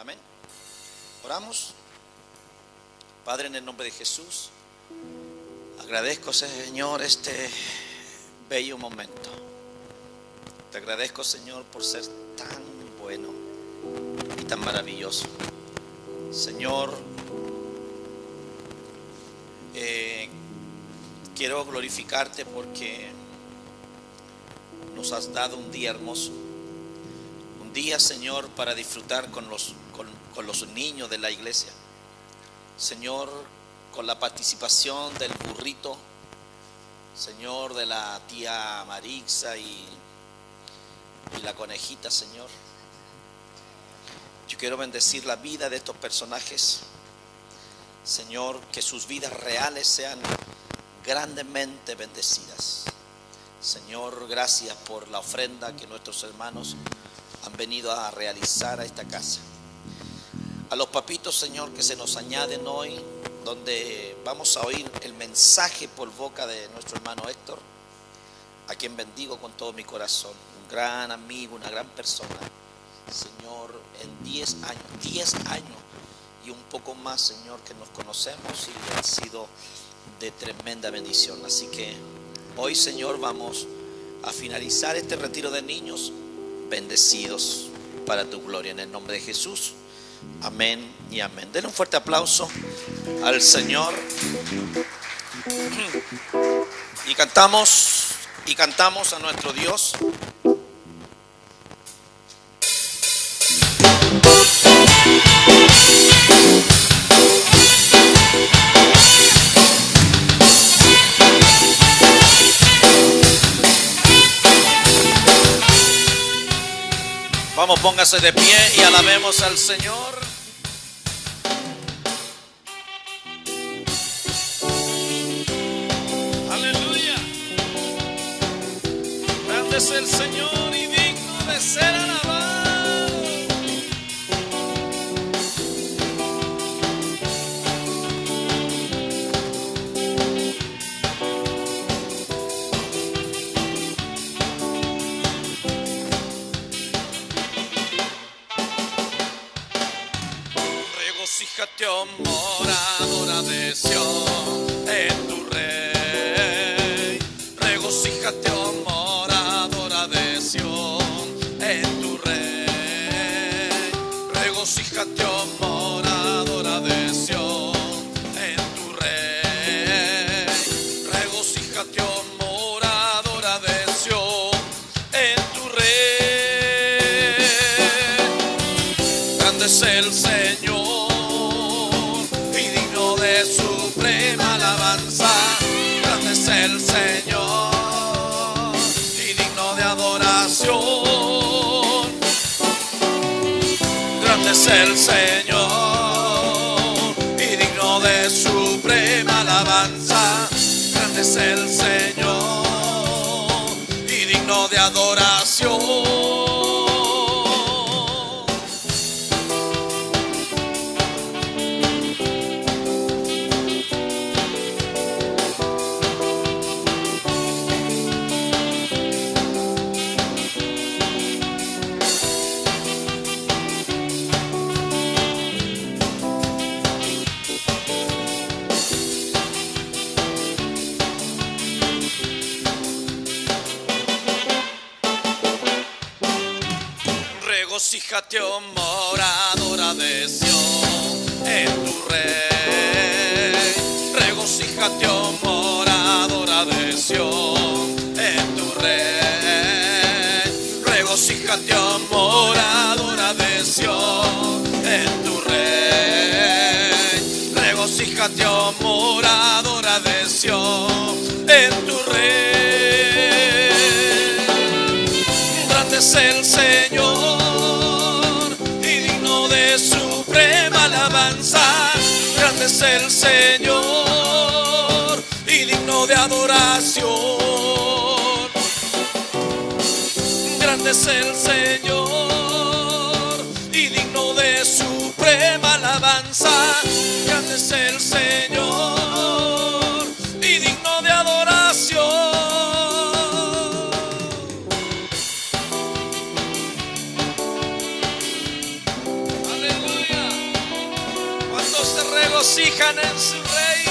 Amén. Oramos. Padre, en el nombre de Jesús, agradezco, Señor, este bello momento. Te agradezco, Señor, por ser tan bueno y tan maravilloso. Señor, quiero glorificarte porque nos has dado un día hermoso. Un día, Señor, para disfrutar con los niños de la iglesia. Señor, con la participación del burrito, Señor, de la tía Marixa y la conejita, Señor. Yo quiero bendecir la vida de estos personajes, Señor, que sus vidas reales sean grandemente bendecidas. Señor, gracias por la ofrenda que nuestros hermanos han venido a realizar a esta casa. A los papitos, Señor, que se nos añaden hoy, donde vamos a oír el mensaje por boca de nuestro hermano Héctor, a quien bendigo con todo mi corazón. Un gran amigo, una gran persona. Señor, en 10 años y un poco más, Señor, que nos conocemos y ha sido de tremenda bendición. Así que hoy, Señor, vamos a finalizar este retiro de niños bendecidos para tu gloria, en el nombre de Jesús. Amén y amén. Denle un fuerte aplauso al Señor. Y cantamos a nuestro Dios. Vamos, póngase de pie y alabemos al Señor. Aleluya. Grande es el Señor y digno de ser alabado. Regocíjate, oh moradora de Sión, en tu Rey. Regocíjate, oh moradora de Sión, en tu Rey. Regocíjate, oh moradora de Sión, en tu Rey. Regocíjate, oh moradora de Sión, en tu Rey. Grande es el Señor de suprema alabanza. Grande es el Señor y digno de adoración. Grande es el Señor y digno de suprema alabanza. Grande es el Señor y digno de adoración. Regocíjate, oh moradora de Sión, en tu Rey. Regocíjate, oh moradora de Sión, en tu Rey. Regocíjate, oh moradora de Sión, en tu Rey. Regocíjate, oh moradora de Sión, en tu Rey. Grande es el Señor y digno de suprema alabanza. Grande es el Señor y digno de adoración. Grande es el Señor y digno de suprema alabanza. Grande es el Señor y digno de adoración. Aleluya. gozan en su Rey.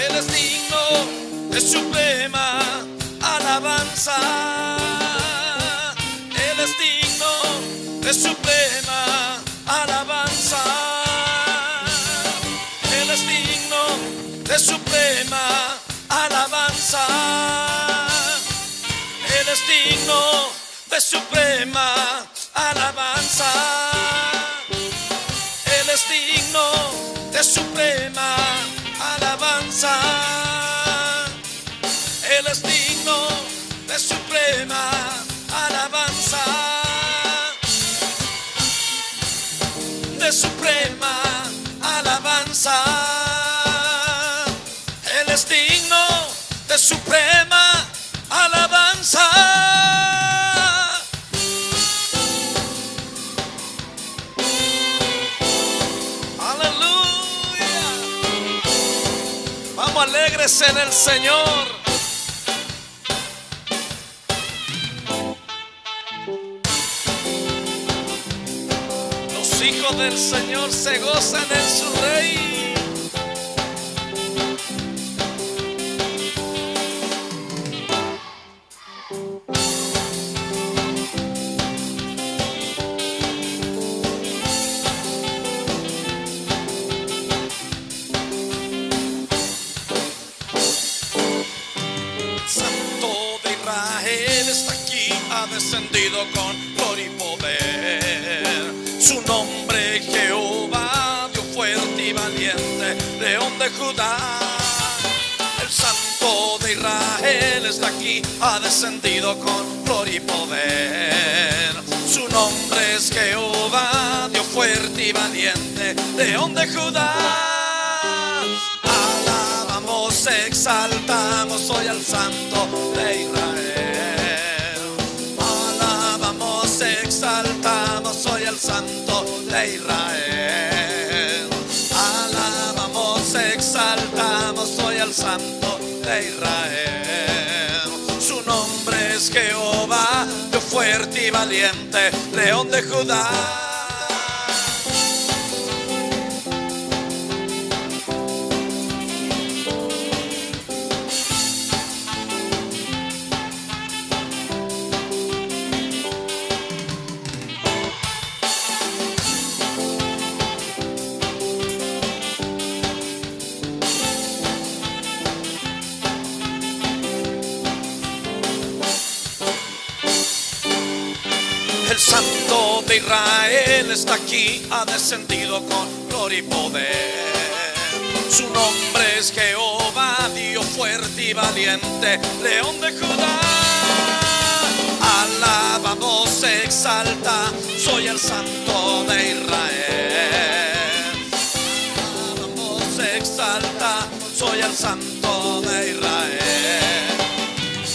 Él es digno de suprema alabanza. Él es digno de suprema alabanza. Él es digno de suprema alabanza. Él es digno de suprema alabanza. Él es digno de suprema alabanza. Él es digno de suprema alabanza. De suprema alabanza. Él es digno de suprema alabanza. Aleluya. Vamos alegres en el Señor. Los hijos del Señor se gozan en su Rey. Santo de Israel está aquí, ha descendido con gloria y poder. Su nombre Jehová, Dios fuerte y valiente, León de Judá. El Santo de Israel está aquí, ha descendido con gloria y poder. Su nombre es Jehová, Dios fuerte y valiente, León de Judá. Alabamos, exaltamos hoy al Santo de Israel. Alabamos, exaltamos hoy al Santo de Israel. Alabamos, exaltamos hoy al Santo de Israel. Su nombre es Jehová, Dios fuerte y valiente, León de Judá. El Santo de Israel está aquí, ha descendido con gloria y poder. Su nombre es Jehová, Dios fuerte y valiente, León de Judá. Alabamos, exalta, soy el Santo de Israel. Alabamos, exalta, soy el Santo de Israel.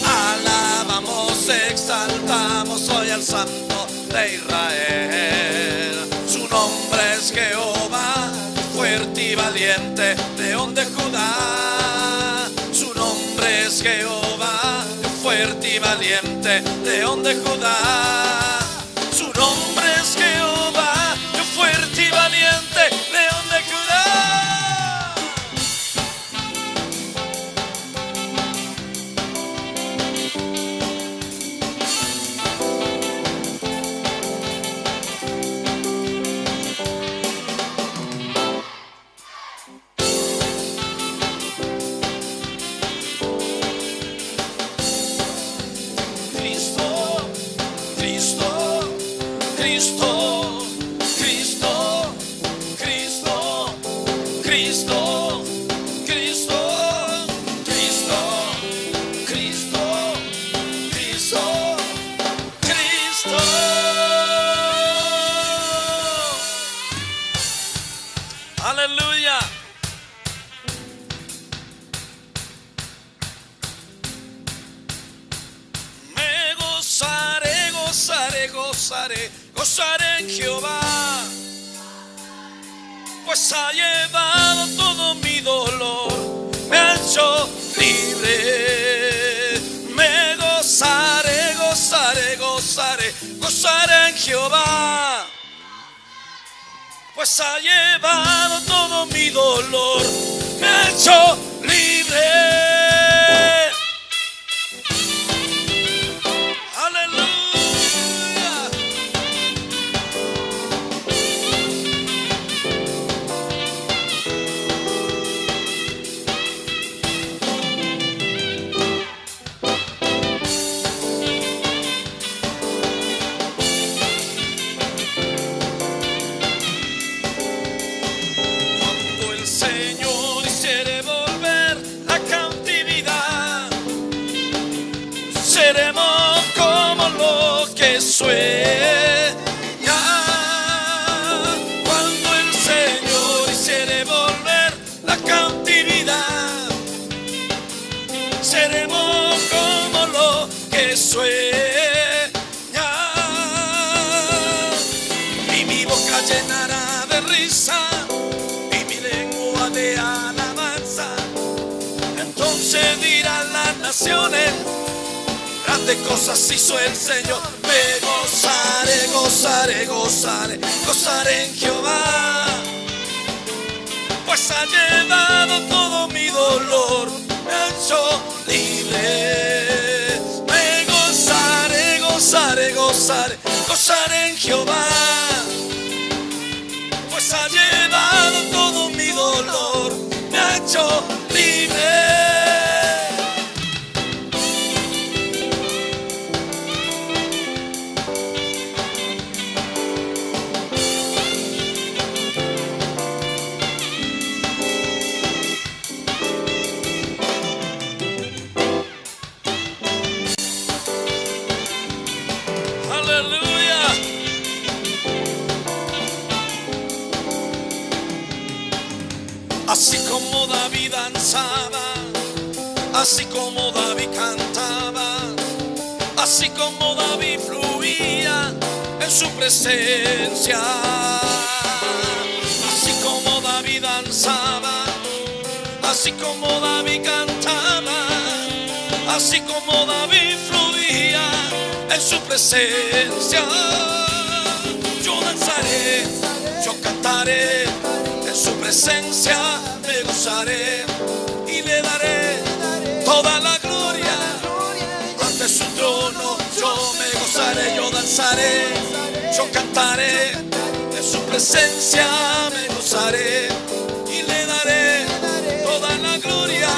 Alabamos, exaltamos hoy al Santo de Israel. Su nombre es Jehová, fuerte y valiente, León de Judá. Su nombre es Jehová, fuerte y valiente, León de Judá. Su nombre es Jehová, fuerte y valiente, León de Judá. Aleluya. Me gozaré, gozaré, gozaré, gozaré en Jehová. pues ha llevado todo mi dolor, me ha hecho libre. Me gozaré, gozaré, gozaré, gozaré en Jehová, pues ha llevado todo mi dolor, me ha hecho libre. Seremos como lo que sueña. Cuando el Señor hiciere volver la cautividad, seremos como lo que sueña. Y mi boca llenará de risa y mi lengua de alabanza. Entonces dirán las naciones: grandes cosas hizo el Señor. Me gozaré, gozaré, gozaré, gozaré en Jehová, pues ha llevado todo mi dolor, me ha hecho libre. Me gozaré, gozaré, gozaré, gozaré en Jehová, pues ha llevado todo mi dolor, me ha hecho libre. Así como David danzaba, así como David cantaba, así como David fluía en su presencia. Así como David danzaba, así como David cantaba, así como David fluía en su presencia. Yo danzaré, yo cantaré, en su presencia me gozaré y le daré toda la gloria. Ante su trono yo me gozaré, yo danzaré, yo cantaré, en su presencia me gozaré y le daré toda la gloria.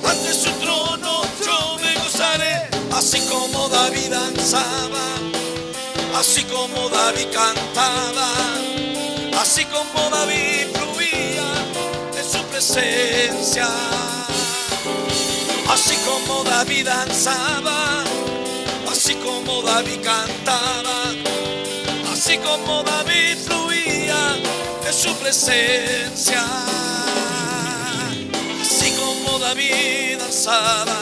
Ante su trono yo me gozaré. Así como David danzaba, así como David cantaba, así como David fluía en su presencia. Así como David danzaba, así como David cantaba, así como David fluía en su presencia. Así como David danzaba,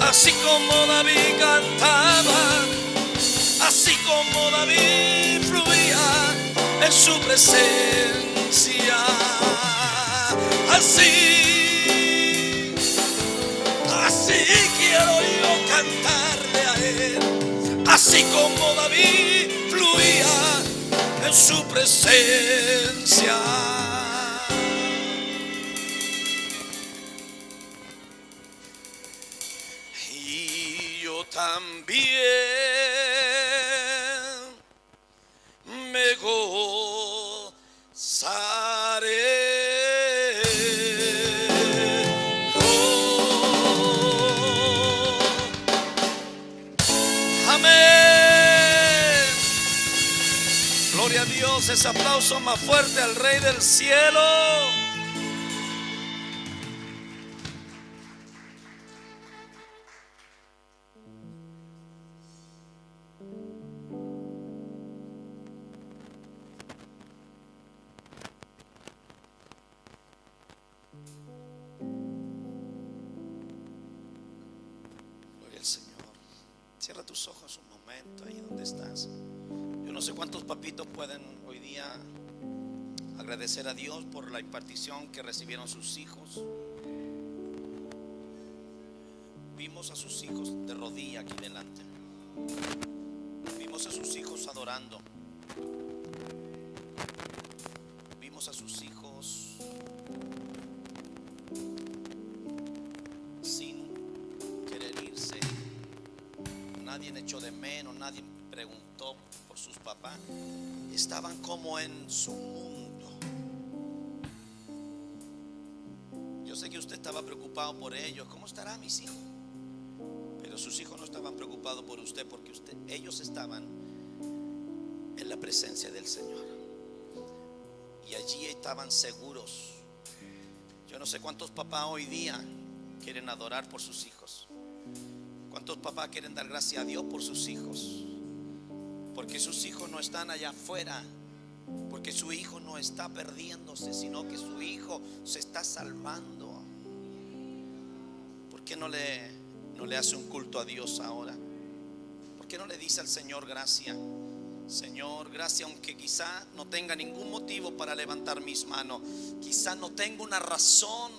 así como David cantaba, así como David fluía en su presencia. Así quiero yo cantarle a él, así como David fluía en su presencia. Y yo también me gozaré. Amén. Gloria a Dios. Ese aplauso más fuerte al Rey del cielo. Cierra tus ojos un momento ahí donde estás. Yo no sé cuántos papitos pueden hoy día agradecer a Dios por la impartición que recibieron sus hijos. Vimos a sus hijos de rodilla aquí delante. Vimos a sus hijos adorando. Vimos a sus hijos sin querer irse. Nadie echó de menos, nadie preguntó por sus papás. Estaban como en su mundo. Yo sé que usted estaba preocupado por ellos. ¿Cómo estarán mis hijos? Pero sus hijos no estaban preocupados por usted, porque ellos estaban en la presencia del Señor. Y allí estaban seguros. Yo no sé cuántos papás hoy día quieren adorar por sus hijos. ¿Cuántos papás quieren dar gracias a Dios por sus hijos? Porque sus hijos no están allá afuera, porque su hijo no está perdiéndose, sino que su hijo se está salvando. ¿Por qué no le hace un culto a Dios ahora? ¿Por qué no le dice al Señor gracias? Señor, gracias, aunque quizá no tenga ningún motivo para levantar mis manos, quizá no tenga una razón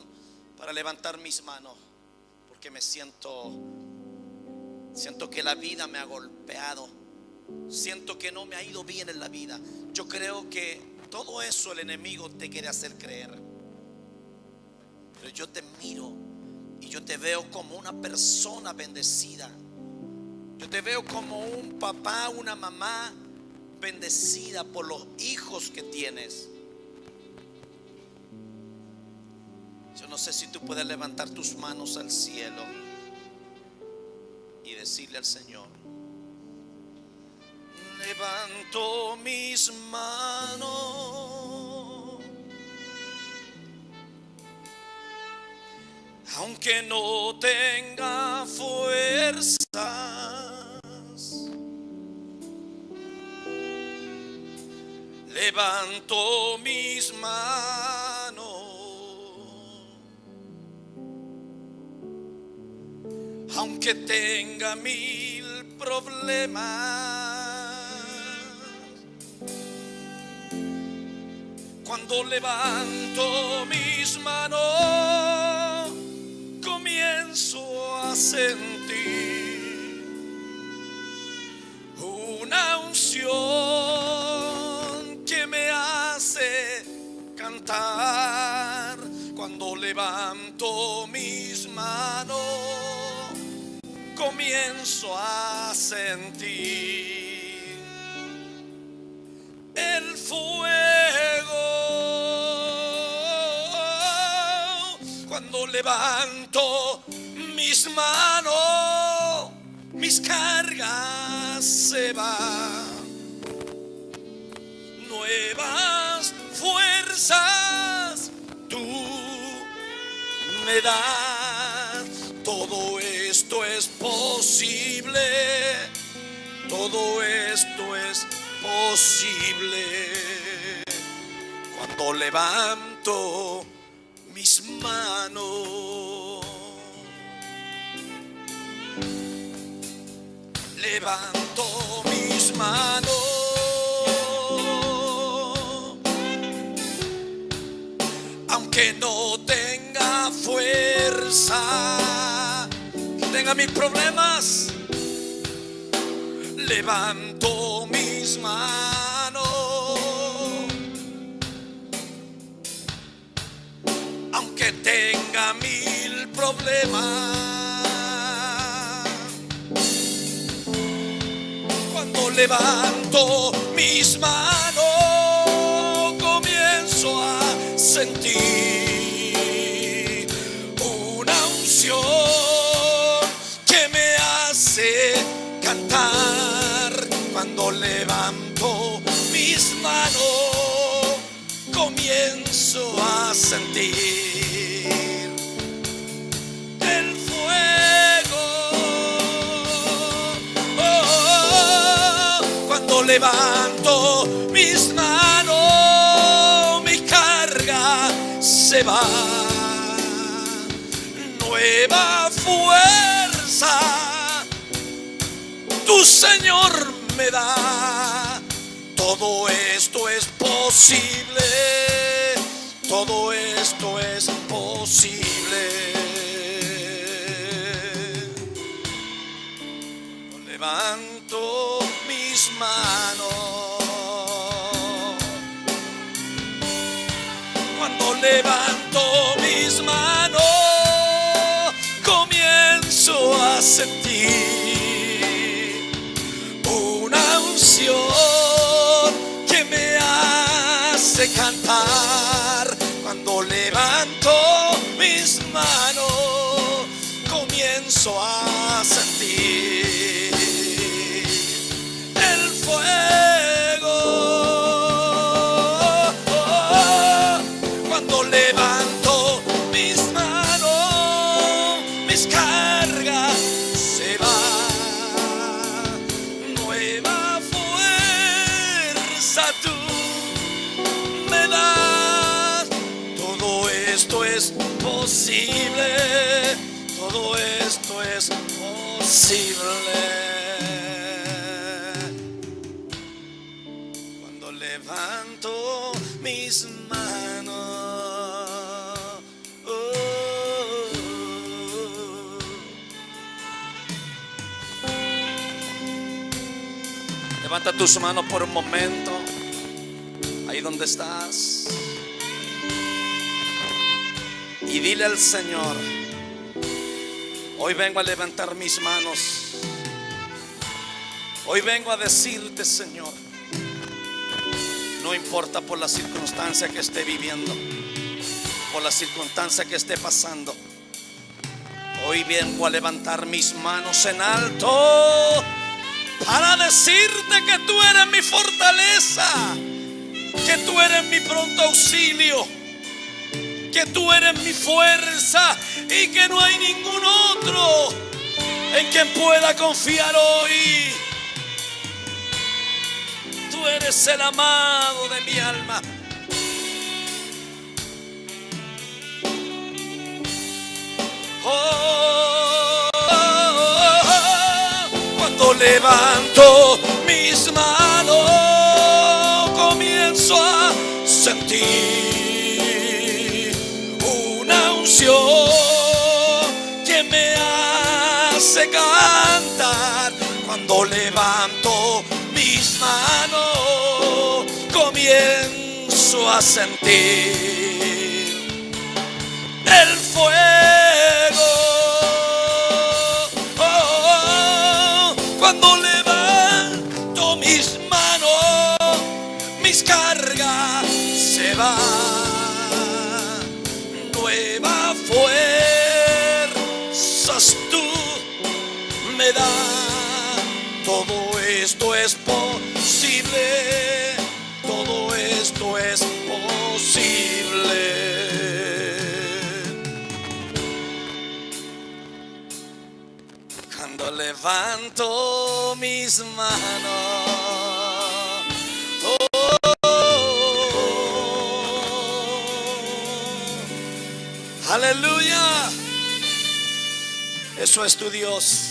para levantar mis manos, porque me siento que la vida me ha golpeado, siento que no me ha ido bien en la vida. Yo creo que todo eso el enemigo te quiere hacer creer, pero yo te miro y yo te veo como una persona bendecida. Yo te veo como un papá, una mamá bendecida por los hijos que tienes. Yo no sé si tú puedes levantar tus manos al cielo y decirle al Señor: levanto mis manos, aunque no tenga fuerzas. Levanto mis manos, aunque tenga 1000 problemas. Cuando levanto mis manos, comienzo a sentir una unción que me hace cantar. Cuando levanto mis manos, comienzo a sentir el fuego. Cuando levanto mis manos, mis cargas se van. Nuevas fuerzas tú me das. Todo esto es posible. Todo esto es posible cuando levanto mis manos. Levanto mis manos, aunque no tenga fuerza, tenga mis problemas. Levanto mis manos, aunque tenga 1000 problemas. Cuando levanto mis manos, comienzo a sentir una unción que me hace cantar. Cuando levanto mis manos, comienzo a sentir el fuego. Cuando levanto mis manos, mi carga se va. Nueva fuerza tu Señor me da. Todo esto es posible, todo esto es posible. Levanto mis manos, cuando levanto mis manos, comienzo a sentir una unción que me hace cantar. Cuando levanto mis manos, comienzo a sentir el fuego. Cuando levanto mis manos, mis cargas se van. Nueva fuerza tú me das. Todo esto es posible, todo esto es posible. Cuando levanto mis manos, levanta tus manos por un momento, ahí donde estás, y dile al Señor: hoy vengo a levantar mis manos. Hoy vengo a decirte, Señor, no importa por la circunstancia que esté viviendo, por la circunstancia que esté pasando, hoy vengo a levantar mis manos en alto para decirte que tú eres mi fortaleza, que tú eres mi pronto auxilio, que tú eres mi fuerza y que no hay ningún otro en quien pueda confiar hoy. Tú eres el amado de mi alma. Cuando levanto mis manos, comienzo a sentir una unción que me hace cantar. Cuando levanto mis manos, comienzo a sentir el fuego. Cuando levanto mis manos, mis cargas se van. Nueva fuerzas tú me das. Todo esto es posible, todo esto es posible. Cuando levanto mis manos, aleluya. Eso es tu Dios.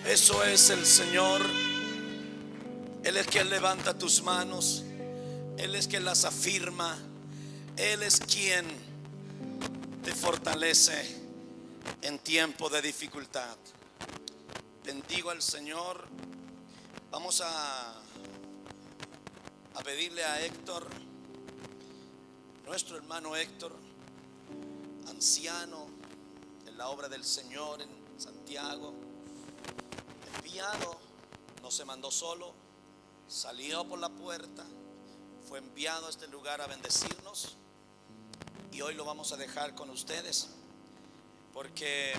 Eso es el Señor. Él es quien levanta tus manos. Él es quien las afirma. Él es quien te fortalece en tiempo de dificultad. Bendigo al Señor. Vamos a pedirle a Héctor, nuestro hermano Héctor, anciano en la obra del Señor en Santiago, enviado, no se mandó solo, salió por la puerta, fue enviado a este lugar a bendecirnos, y hoy lo vamos a dejar con ustedes porque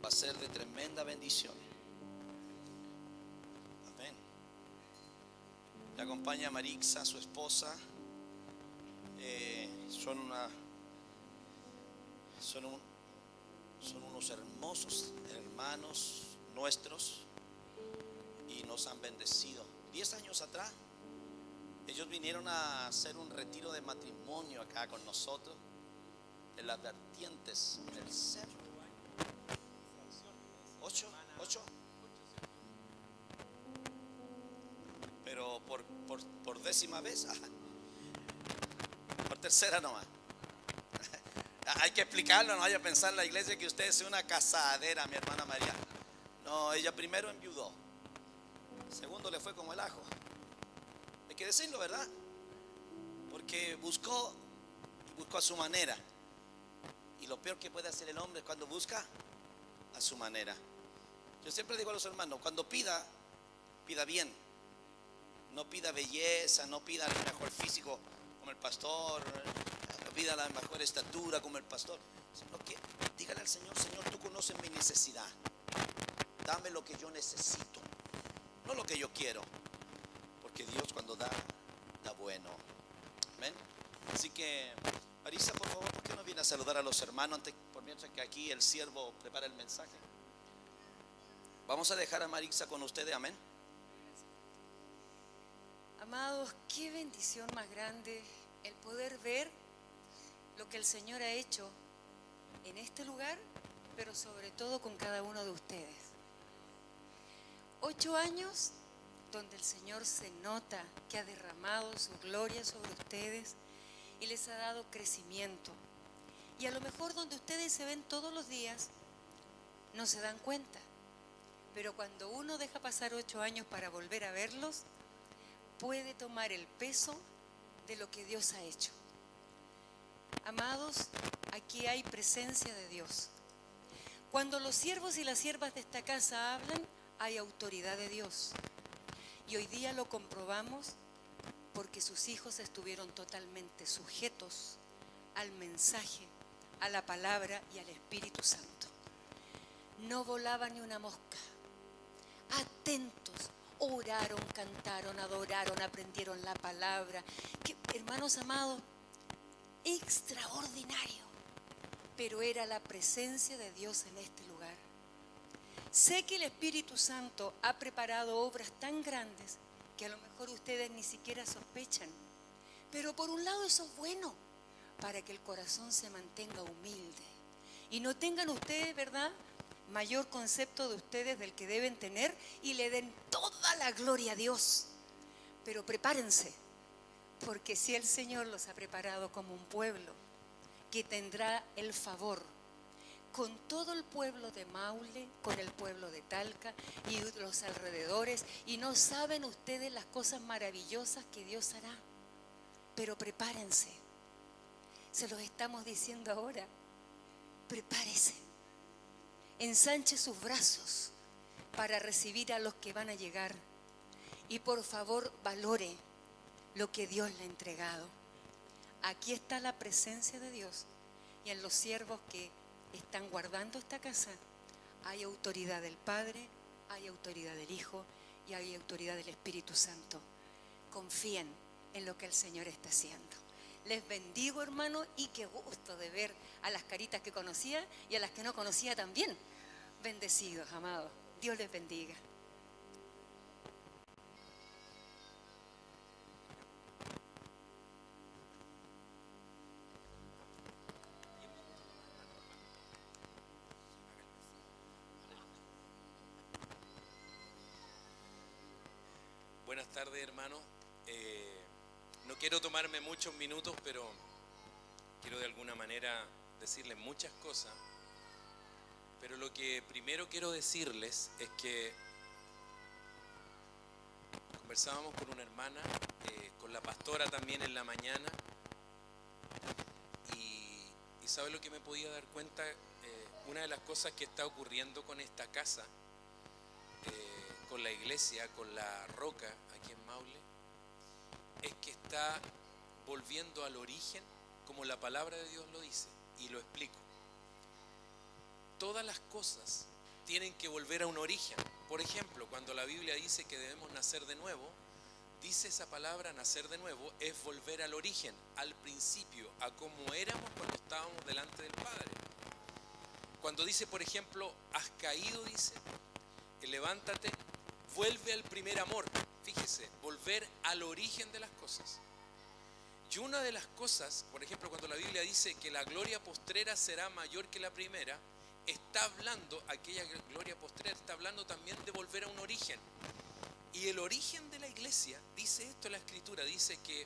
va a ser de tremenda bendición. Amén. Le acompaña Marixa, su esposa. Son unos hermosos hermanos nuestros y nos han bendecido. 10 años atrás ellos vinieron a hacer un retiro de matrimonio acá con nosotros, de las vertientes en el cerro. 8. pero por décima vez, por tercera nomás. Hay que explicarlo, no vaya a pensar la iglesia que usted es una casadera, mi hermana María. No, ella primero enviudó, segundo le fue como el ajo. Hay que decirlo, ¿verdad? Porque buscó a su manera. Y lo peor que puede hacer el hombre es cuando busca a su manera. Yo siempre digo a los hermanos, cuando pida bien. No pida belleza, no pida el mejor físico como el pastor, no pida la mejor estatura como el pastor, sino que dígale al Señor: Señor, tú conoces mi necesidad, dame lo que yo necesito, no lo que yo quiero, porque Dios cuando da bueno. Amén. Así que Marisa, por favor, ¿por qué no viene a saludar a los hermanos por mientras que aquí el siervo prepara el mensaje? Vamos a dejar a Marisa con ustedes. Amén. Amados, qué bendición más grande el poder ver lo que el Señor ha hecho en este lugar, pero sobre todo con cada uno de ustedes. 8 años donde el Señor se nota que ha derramado su gloria sobre ustedes y les ha dado crecimiento. Y a lo mejor donde ustedes se ven todos los días no se dan cuenta, pero cuando uno deja pasar 8 años para volver a verlos, puede tomar el peso de lo que Dios ha hecho. Amados, aquí hay presencia de Dios. Cuando los siervos y las siervas de esta casa hablan, hay autoridad de Dios. Y hoy día lo comprobamos porque sus hijos estuvieron totalmente sujetos al mensaje, a la palabra y al Espíritu Santo. No volaba ni una mosca. Atentos. Oraron, cantaron, adoraron, aprendieron la palabra. Que, hermanos amados, extraordinario. Pero era la presencia de Dios en este lugar. Sé que el Espíritu Santo ha preparado obras tan grandes que a lo mejor ustedes ni siquiera sospechan. Pero por un lado eso es bueno, para que el corazón se mantenga humilde. Y no tengan ustedes, ¿verdad?, mayor concepto de ustedes del que deben tener y le den toda la gloria a Dios. Pero prepárense, porque si el Señor los ha preparado como un pueblo que tendrá el favor con todo el pueblo de Maule, con el pueblo de Talca y los alrededores, y no saben ustedes las cosas maravillosas que Dios hará. Pero prepárense, se los estamos diciendo ahora, prepárese. Ensanche sus brazos para recibir a los que van a llegar. Y por favor, valore lo que Dios le ha entregado. Aquí está la presencia de Dios. Y en los siervos que están guardando esta casa, hay autoridad del Padre, hay autoridad del Hijo y hay autoridad del Espíritu Santo. Confíen en lo que el Señor está haciendo. Les bendigo, hermano, y qué gusto de ver a las caritas que conocía y a las que no conocía también. Bendecidos, amados. Dios les bendiga. Buenas tardes, hermano. No quiero tomarme muchos minutos, pero quiero de alguna manera decirles muchas cosas. Pero lo que primero quiero decirles es que conversábamos con una hermana, con la pastora también en la mañana, y ¿sabe lo que me podía dar cuenta? Una de las cosas que está ocurriendo con esta casa, con la iglesia, con la Roca aquí en Maule, es que está volviendo al origen, como la palabra de Dios lo dice, y lo explico. Todas las cosas tienen que volver a un origen. Por ejemplo, cuando la Biblia dice que debemos nacer de nuevo, dice esa palabra nacer de nuevo, es volver al origen, al principio, a como éramos cuando estábamos delante del Padre. Cuando dice, por ejemplo, has caído, dice, levántate, vuelve al primer amor. Fíjese, volver al origen de las cosas. Y una de las cosas, por ejemplo, cuando la Biblia dice que la gloria postrera será mayor que la primera, está hablando, aquella gloria postrera está hablando también de volver a un origen. Y el origen de la iglesia, dice esto en la escritura, dice que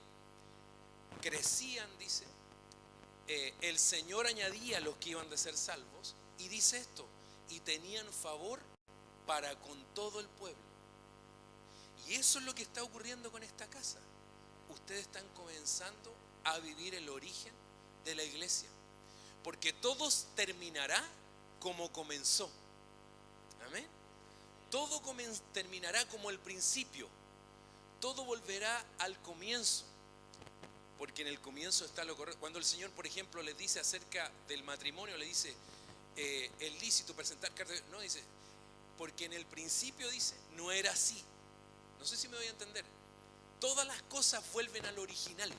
crecían, dice, el Señor añadía a los que iban de ser salvos, y dice esto, y tenían favor para con todo el pueblo. Y eso es lo que está ocurriendo con esta casa. Ustedes están comenzando a vivir el origen de la iglesia, porque todo terminará como comenzó. Amén. Todo terminará como el principio. Todo volverá al comienzo, porque en el comienzo está lo correcto. Cuando el Señor, por ejemplo, les dice acerca del matrimonio, le dice es lícito presentar cartas, no, dice, porque en el principio, dice, no era así. No sé si me voy a entender. Todas las cosas vuelven al original.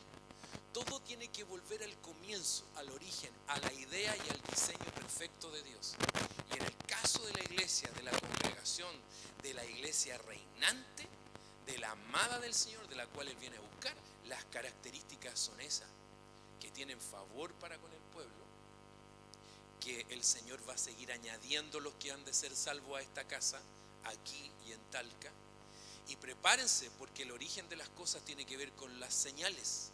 Todo tiene que volver al comienzo, al origen, a la idea y al diseño perfecto de Dios. Y en el caso de la iglesia, de la congregación, de la iglesia reinante, de la amada del Señor, de la cual Él viene a buscar, las características son esas, que tienen favor para con el pueblo, que el Señor va a seguir añadiendo los que han de ser salvos a esta casa, aquí y en Talca. Y prepárense, porque el origen de las cosas tiene que ver con las señales,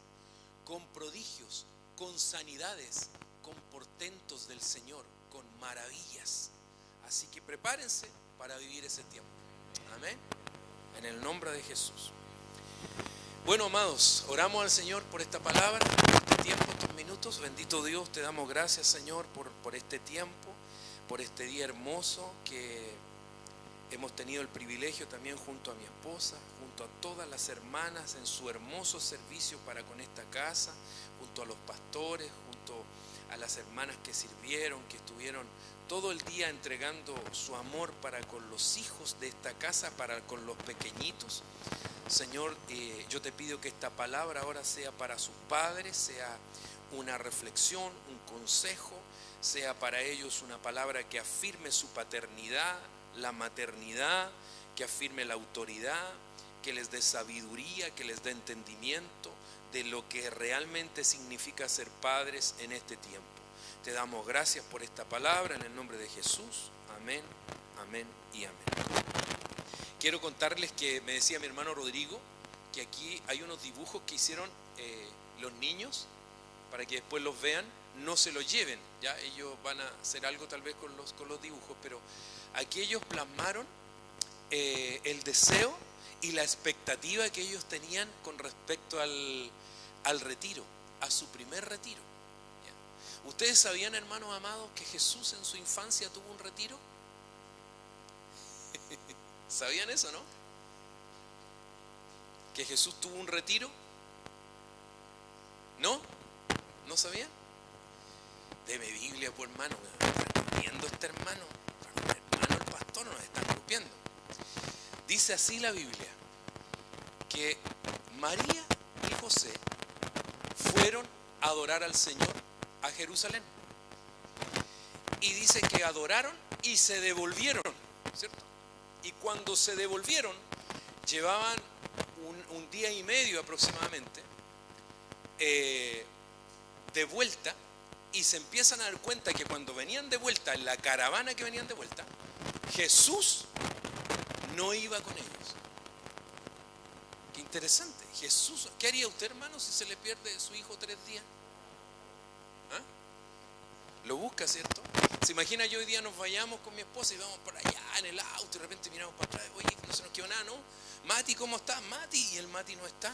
con prodigios, con sanidades, con portentos del Señor, con maravillas. Así que prepárense para vivir ese tiempo. Amén. En el nombre de Jesús. Bueno, amados, oramos al Señor por esta palabra, por este tiempo, estos minutos. Bendito Dios, te damos gracias, Señor, por este tiempo, por este día hermoso que hemos tenido el privilegio también junto a mi esposa, junto a todas las hermanas en su hermoso servicio para con esta casa, junto a los pastores, junto a las hermanas que sirvieron, que estuvieron todo el día entregando su amor para con los hijos de esta casa, para con los pequeñitos. Señor, yo te pido que esta palabra ahora sea para sus padres, sea una reflexión, un consejo, sea para ellos una palabra que afirme su paternidad, la maternidad, que afirme la autoridad, que les dé sabiduría, que les dé entendimiento de lo que realmente significa ser padres en este tiempo. Te damos gracias por esta palabra en el nombre de Jesús. Amén, amén y amén. Quiero contarles que me decía mi hermano Rodrigo que aquí hay unos dibujos que hicieron los niños para que después los vean, no se los lleven, ya ellos van a hacer algo tal vez con los dibujos, pero aquí ellos plasmaron el deseo y la expectativa que ellos tenían con respecto al retiro, a su primer retiro. ¿Ya? ¿Ustedes sabían, hermanos amados, que Jesús en su infancia tuvo un retiro? ¿Sabían eso, no? ¿Que Jesús tuvo un retiro? ¿No? ¿No sabían? Deme Biblia, pues, hermano. Me están copiando este hermano. Hermano, el pastor nos está copiando. Dice así la Biblia, que María y José fueron a adorar al Señor a Jerusalén. Y dice que adoraron y se devolvieron, ¿cierto? Y cuando se devolvieron, llevaban un día y medio aproximadamente de vuelta, y se empiezan a dar cuenta que cuando venían de vuelta, en la caravana que venían de vuelta, Jesús no iba con ellos. Qué interesante. Jesús, ¿qué haría usted, hermano, si se le pierde su hijo 3 días? ¿Ah? Lo busca, ¿cierto? Se imagina yo hoy día nos vayamos con mi esposa y vamos por allá en el auto y de repente miramos para atrás, oye, no se nos quedó nada, ¿no? Mati, ¿cómo estás? Mati, y el Mati no está.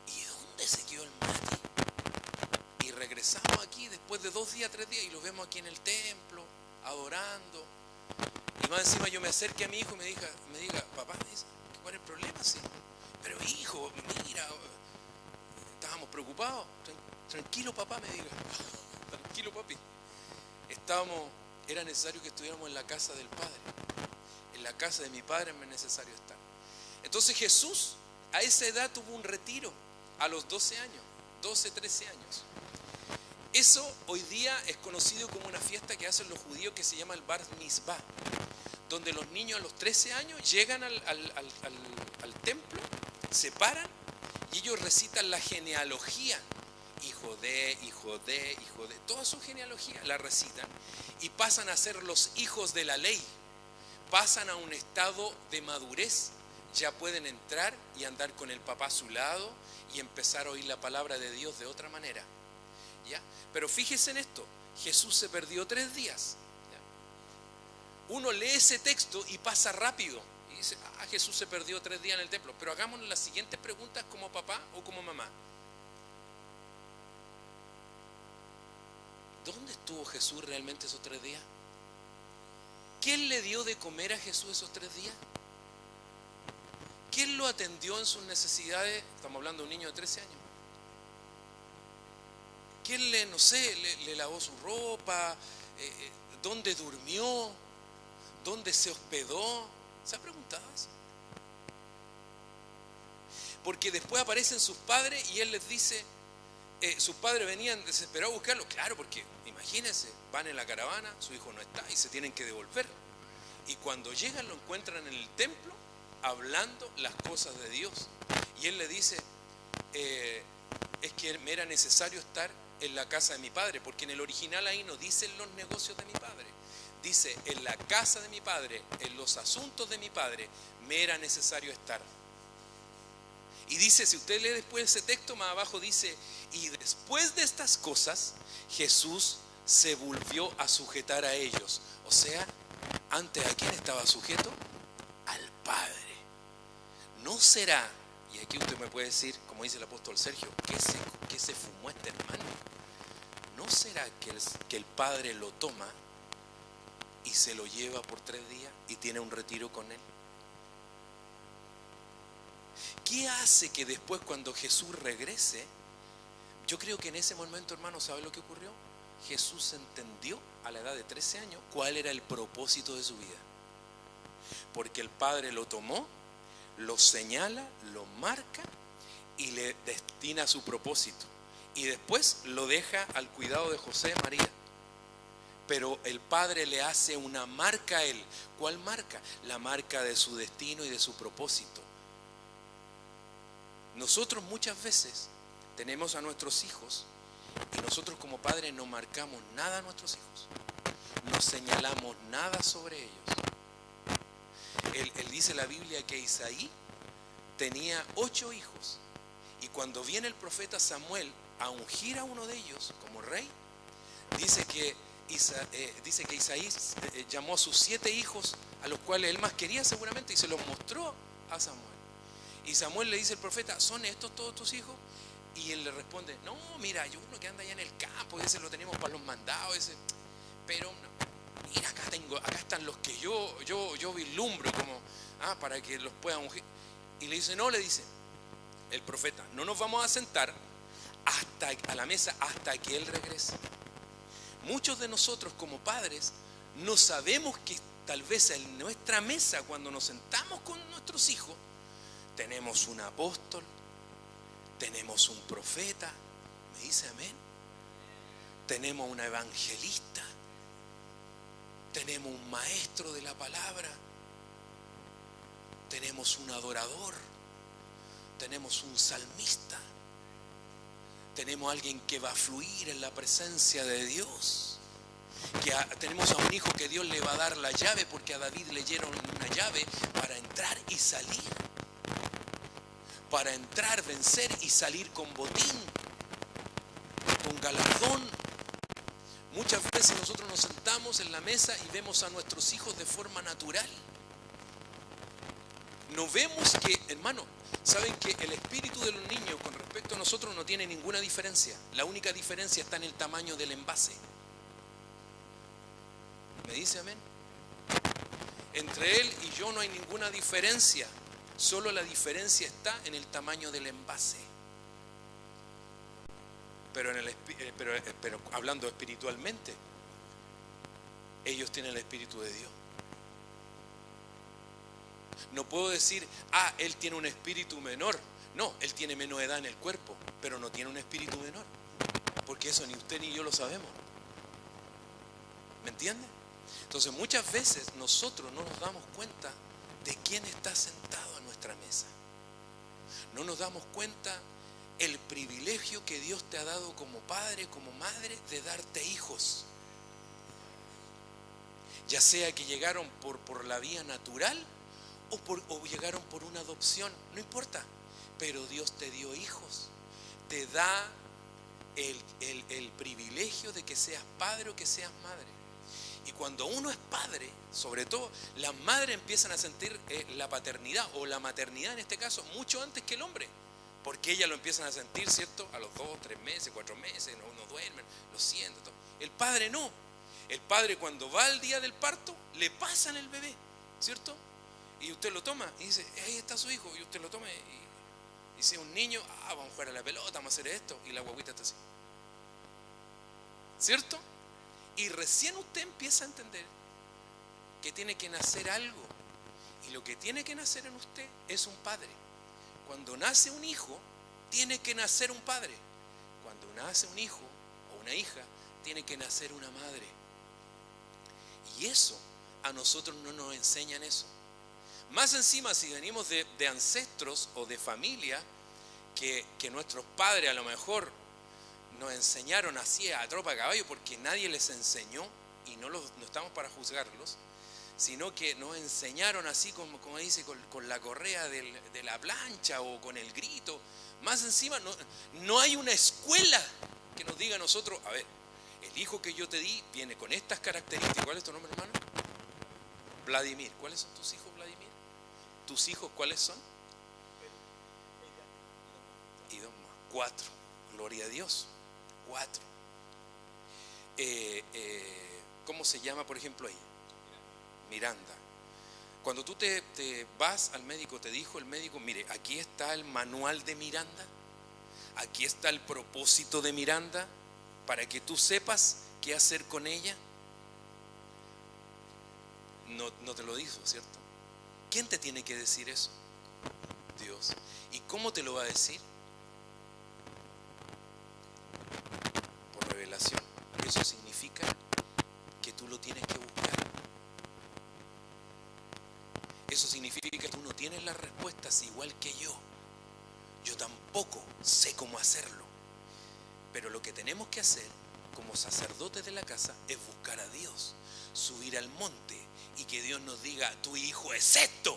¿Y dónde se quedó el Mati? Y regresamos aquí después de 2 días, 3 días y lo vemos aquí en el templo, adorando. Y más encima yo me acerque a mi hijo y me diga, papá, ¿cuál es el problema? Sí. Pero hijo, mira, estábamos preocupados. Tranquilo, papá, me diga. Tranquilo, papi. Era necesario que estuviéramos en la casa del Padre. En la casa de mi Padre me es necesario estar. Entonces Jesús a esa edad tuvo un retiro, a los 12 años, 12, 13 años. Eso hoy día es conocido como una fiesta que hacen los judíos que se llama el Bar Mitzvah, donde los niños a los 13 años llegan al templo, se paran y ellos recitan la genealogía. Hijo de, toda su genealogía la recitan y pasan a ser los hijos de la ley, pasan a un estado de madurez ya pueden entrar y andar con el papá a su lado y empezar a oír la palabra de Dios de otra manera. ¿Ya? Pero fíjese en esto, Jesús se perdió 3 días. ¿Ya? Uno lee ese texto y pasa rápido y dice, Jesús se perdió 3 días en el templo. Pero hagámonos las siguientes preguntas como papá o como mamá. ¿Dónde estuvo Jesús realmente esos 3 días? ¿Quién le dio de comer a Jesús esos 3 días? ¿Quién lo atendió en sus necesidades? Estamos hablando de un niño de 13 años. ¿Quién le lavó su ropa? ¿Dónde durmió? ¿Dónde se hospedó? ¿Se ha preguntado eso? Porque después aparecen sus padres y él les dice, sus padres venían desesperados a buscarlo. Claro, porque imagínense, van en la caravana, su hijo no está y se tienen que devolver. Y cuando llegan lo encuentran en el templo hablando las cosas de Dios. Y él le dice, es que me era necesario estar en la casa de mi padre, porque en el original ahí no dicen los negocios de mi padre. Dice, en la casa de mi padre, en los asuntos de mi padre, me era necesario estar. Y dice, si usted lee después ese texto, más abajo dice, y después de estas cosas, Jesús se volvió a sujetar a ellos. O sea, antes ¿a quién estaba sujeto? Al Padre. ¿No será, y aquí usted me puede decir, como dice el apóstol Sergio, ¿qué se fumó este hermano? ¿No será que el Padre lo toma y se lo lleva por 3 días y tiene un retiro con él? ¿Qué hace que después cuando Jesús regrese? Yo creo que en ese momento, hermano, ¿sabe lo que ocurrió? Jesús entendió a la edad de 13 años cuál era el propósito de su vida. Porque el Padre lo tomó, lo señala, lo marca y le destina su propósito. Y después lo deja al cuidado de José y María. Pero el Padre le hace una marca a él. ¿Cuál marca? La marca de su destino y de su propósito. Nosotros muchas veces tenemos a nuestros hijos y nosotros como padres no marcamos nada a nuestros hijos. No señalamos nada sobre ellos. Él dice en la Biblia que Isaí tenía 8 hijos y cuando viene el profeta Samuel a ungir a uno de ellos como rey, dice que Isaí llamó a sus 7 hijos, a los cuales él más quería seguramente, y se los mostró a Samuel. Y Samuel le dice al profeta, ¿son estos todos tus hijos? Y él le responde, no, mira, hay uno que anda allá en el campo, ese lo tenemos para los mandados, ese. Pero no, mira, acá están los que yo vislumbro como, para que los pueda ungir. Y le dice, no, le dice el profeta, no nos vamos a sentar a la mesa hasta que él regrese. Muchos de nosotros como padres no sabemos que tal vez en nuestra mesa, cuando nos sentamos con nuestros hijos, tenemos un apóstol, tenemos un profeta, ¿me dice amén? Tenemos una evangelista, tenemos un maestro de la palabra, tenemos un adorador, tenemos un salmista, tenemos alguien que va a fluir en la presencia de Dios, tenemos a un hijo que Dios le va a dar la llave, porque a David le dieron una llave para entrar y salir. Para entrar, vencer y salir con botín, con galardón. Muchas veces nosotros nos sentamos en la mesa y vemos a nuestros hijos de forma natural. No vemos que, hermano, saben que el espíritu de los niños con respecto a nosotros no tiene ninguna diferencia. La única diferencia está en el tamaño del envase. ¿Me dice amén? Entre él y yo no hay ninguna diferencia. Solo la diferencia está en el tamaño del envase. Pero hablando espiritualmente, ellos tienen el Espíritu de Dios. No puedo decir, él tiene un espíritu menor. No, él tiene menos edad en el cuerpo, pero no tiene un espíritu menor. Porque eso ni usted ni yo lo sabemos. ¿Me entiende? Entonces muchas veces nosotros no nos damos cuenta de quién está sentado a nuestra mesa. No nos damos cuenta el privilegio que Dios te ha dado como padre, como madre, de darte hijos. Ya sea que llegaron por la vía natural o llegaron por una adopción, no importa, pero Dios te dio hijos, te da el privilegio de que seas padre o que seas madre. Y cuando uno es padre, sobre todo las madres empiezan a sentir la paternidad o la maternidad en este caso mucho antes que el hombre, porque ellas lo empiezan a sentir, ¿cierto? A los 2, 3 meses, 4 meses, no duermen, lo sienten, todo. El padre no. El padre cuando va al día del parto, le pasan el bebé, ¿cierto? Y usted lo toma y dice, ahí está su hijo, y usted lo toma y dice, un niño, vamos a jugar a la pelota, vamos a hacer esto, y la guaguita está así, ¿cierto? Y recién usted empieza a entender que tiene que nacer algo, y lo que tiene que nacer en usted es un padre. Cuando nace un hijo, tiene que nacer un padre. Cuando nace un hijo o una hija, tiene que nacer una madre. Y eso, a nosotros no nos enseñan eso. Más encima, si venimos de ancestros o de familia, que nuestros padres a lo mejor nos enseñaron así a tropa de caballo, porque nadie les enseñó, y no estamos para juzgarlos, sino que nos enseñaron así como dice, con la correa de la plancha o con el grito. Más encima, no hay una escuela que nos diga a nosotros, a ver, el hijo que yo te di viene con estas características. ¿Cuál es tu nombre, hermano? Vladimir. ¿Cuáles son tus hijos, Vladimir? ¿Tus hijos cuáles son? Y 2 más. 4. Gloria a Dios. 4. ¿Cómo se llama, por ejemplo, ella? Miranda. Cuando tú te vas al médico, te dijo el médico, mire, aquí está el manual de Miranda, aquí está el propósito de Miranda, para que tú sepas qué hacer con ella. No te lo dijo, ¿cierto? ¿Quién te tiene que decir eso? Dios. ¿Y cómo te lo va a decir? Por revelación. Eso significa que tú lo tienes que buscar. Eso significa que tú no tienes las respuestas igual que yo. Yo tampoco sé cómo hacerlo. Pero lo que tenemos que hacer como sacerdotes de la casa es buscar a Dios, subir al monte y que Dios nos diga, tu hijo es esto,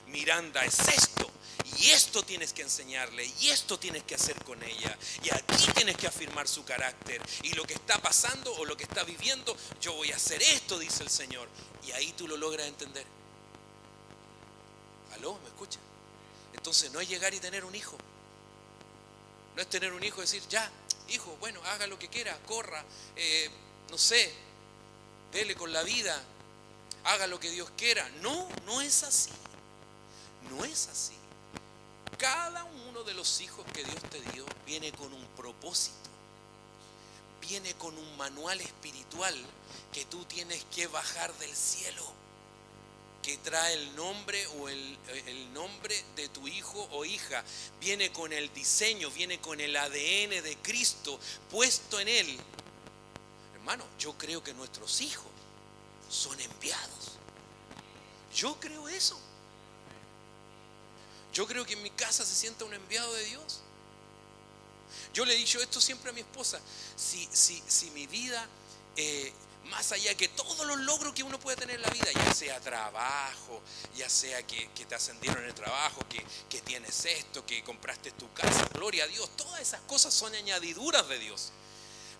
Miranda es esto, y esto tienes que enseñarle, y esto tienes que hacer con ella, y aquí tienes que afirmar su carácter, y lo que está pasando o lo que está viviendo, yo voy a hacer esto, dice el Señor. Y ahí tú lo logras entender. ¿Aló? ¿Me escucha? Entonces no es llegar y tener un hijo. No es tener un hijo y decir, ya, hijo, bueno, haga lo que quiera, corra, no sé, dele con la vida, haga lo que Dios quiera. No, no es así. No es así. Cada uno de los hijos que Dios te dio viene con un propósito. Viene con un manual espiritual que tú tienes que bajar del cielo, que trae el nombre o el nombre de tu hijo o hija. Viene con el diseño, viene con el ADN de Cristo puesto en él. Hermano, yo creo que nuestros hijos son enviados. Yo creo eso. Yo creo que en mi casa se sienta un enviado de Dios. Yo le he dicho esto siempre a mi esposa. Si mi vida, más allá que todos los logros que uno puede tener en la vida, ya sea trabajo, ya sea que te ascendieron en el trabajo, que tienes esto, que compraste tu casa, gloria a Dios, todas esas cosas son añadiduras de Dios.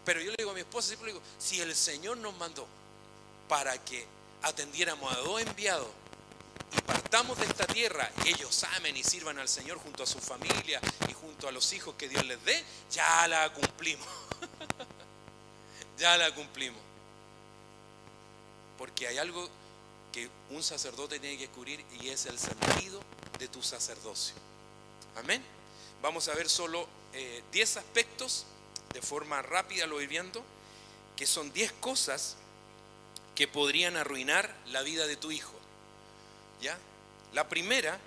Pero yo le digo a mi esposa, siempre le digo, si el Señor nos mandó para que atendiéramos a 2 enviados y partamos de esta tierra y ellos amen y sirvan al Señor junto a su familia y junto a los hijos que Dios les dé, ya la cumplimos. Ya la cumplimos. Porque hay algo que un sacerdote tiene que descubrir y es el sentido de tu sacerdocio. Amén. Vamos a ver solo 10 aspectos, de forma rápida lo voy viendo, que son 10 cosas que podrían arruinar la vida de tu hijo. ¿Ya? La primera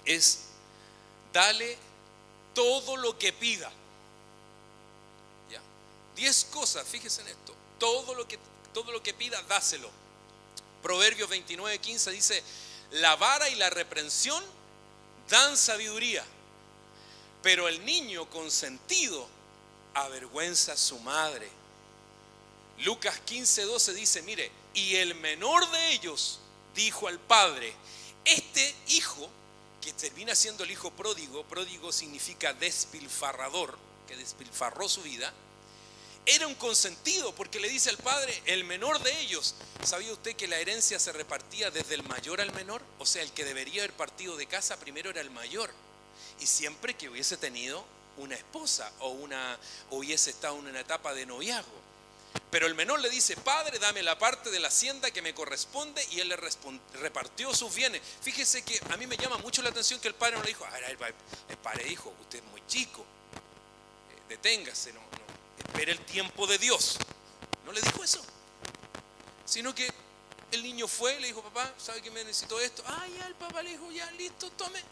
es dale todo lo que pida. ¿Ya? 10 cosas, fíjese en esto. Todo lo que pida, dáselo. Proverbios 29:15 dice, la vara y la reprensión dan sabiduría, pero el niño consentido avergüenza a su madre. Lucas 15:12 dice, mire, y el menor de ellos dijo al padre. Este hijo, que termina siendo el hijo pródigo, pródigo significa despilfarrador, que despilfarró su vida, era un consentido porque le dice al padre, el menor de ellos. ¿Sabía usted que la herencia se repartía desde el mayor al menor? O sea, el que debería haber partido de casa primero era el mayor. Y siempre que hubiese tenido una esposa o hubiese estado en una etapa de noviazgo. Pero el menor le dice, padre, dame la parte de la hacienda que me corresponde, y él le repartió sus bienes. Fíjese que a mí me llama mucho la atención que el padre no le dijo, el padre dijo, usted es muy chico, deténgase, no, espere el tiempo de Dios. No le dijo eso, sino que el niño fue, le dijo, papá, ¿sabe que me necesito esto? Ya el papá le dijo, ya listo, tome.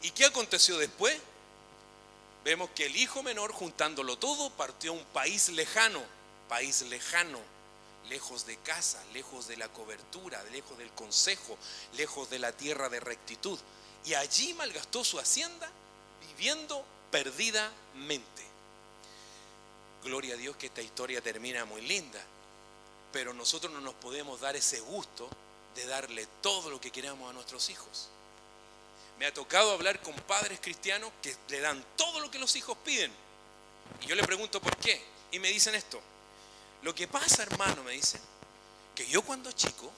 ¿Y qué aconteció después? Vemos que el hijo menor, juntándolo todo, partió a un país lejano, lejos de casa, lejos de la cobertura, lejos del consejo, lejos de la tierra de rectitud. Y allí malgastó su hacienda viviendo perdidamente. Gloria a Dios que esta historia termina muy linda, pero nosotros no nos podemos dar ese gusto de darle todo lo que queramos a nuestros hijos. Me ha tocado hablar con padres cristianos que le dan todo lo que los hijos piden. Y yo le pregunto por qué. Y me dicen esto. Lo que pasa, hermano, me dicen, que yo cuando chico,